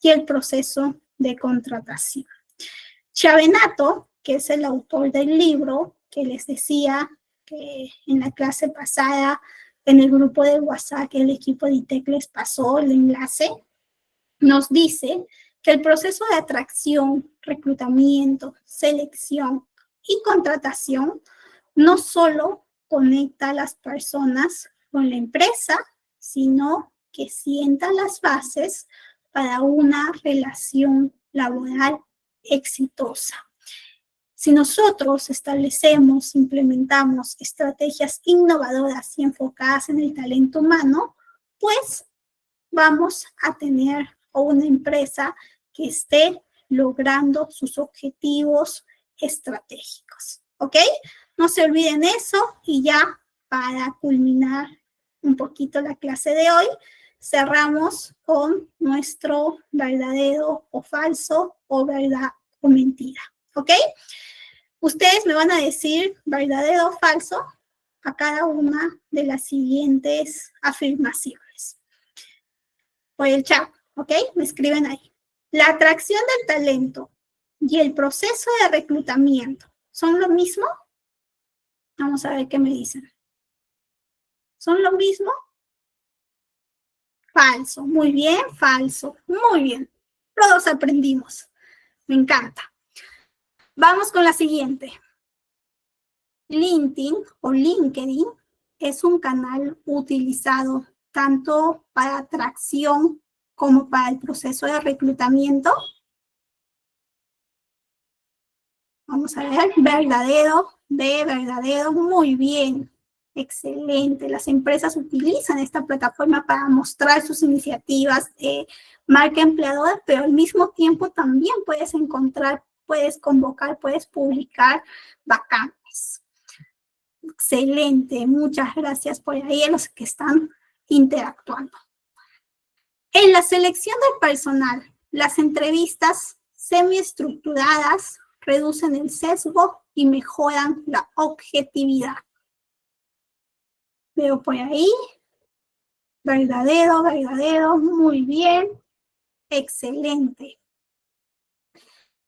y el proceso de contratación. Chavenato, que es el autor del libro que les decía que en la clase pasada, en el grupo de WhatsApp que el equipo de ITEC les pasó el enlace, nos dice que el proceso de atracción, reclutamiento, selección y contratación no solo conecta a las personas con la empresa, sino que sienta las bases para una relación laboral exitosa. Si nosotros establecemos, implementamos estrategias innovadoras y enfocadas en el talento humano, pues vamos a tener una empresa que esté logrando sus objetivos estratégicos. ¿Ok? No se olviden eso y ya para culminar un poquito la clase de hoy, cerramos con nuestro verdadero o falso o verdad o mentira. ¿Ok? Ustedes me van a decir verdadero o falso a cada una de las siguientes afirmaciones. Por el chat, ¿ok? Me escriben ahí. La atracción del talento y el proceso de reclutamiento, ¿son lo mismo? Vamos a ver qué me dicen. ¿Son lo mismo? Falso. Muy bien, falso. Muy bien. Todos aprendimos. Me encanta. Vamos con la siguiente. LinkedIn o LinkedIn es un canal utilizado tanto para atracción como para el proceso de reclutamiento. Vamos a ver, verdadero, B, verdadero, muy bien, excelente. Las empresas utilizan esta plataforma para mostrar sus iniciativas de marca empleadora, pero al mismo tiempo también puedes encontrar, puedes convocar, puedes publicar vacantes. Excelente, muchas gracias por ahí a los que están interactuando. En la selección del personal, las entrevistas semiestructuradas reducen el sesgo y mejoran la objetividad. Veo por ahí. Verdadero, verdadero, muy bien. Excelente.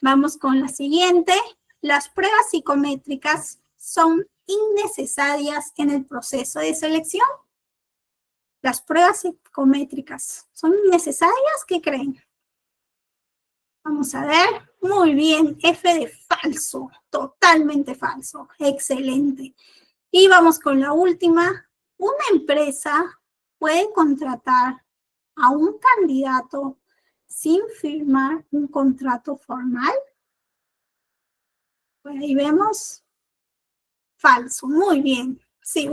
Vamos con la siguiente. Las pruebas psicométricas son innecesarias en el proceso de selección. Las pruebas psicométricas son innecesarias, ¿qué creen? Vamos a ver. Muy bien, F de falso, totalmente falso. Excelente. Y vamos con la última. Una empresa puede contratar a un candidato sin firmar un contrato formal. Por ahí vemos. Falso, muy bien. Sí,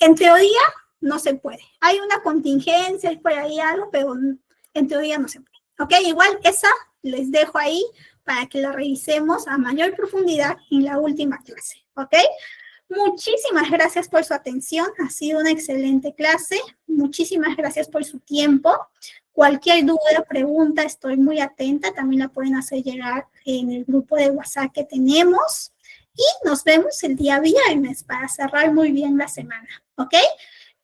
en teoría no se puede. Hay una contingencia, hay por ahí algo, pero en teoría no se puede. ¿Ok? Igual esa les dejo ahí para que la revisemos a mayor profundidad en la última clase. ¿Ok? Muchísimas gracias por su atención. Ha sido una excelente clase. Muchísimas gracias por su tiempo. Cualquier duda, pregunta, estoy muy atenta. También la pueden hacer llegar en el grupo de WhatsApp que tenemos. Y nos vemos el día viernes para cerrar muy bien la semana. ¿Ok?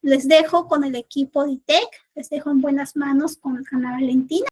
Les dejo con el equipo de ITEC. Les dejo en buenas manos con Ana Valentina.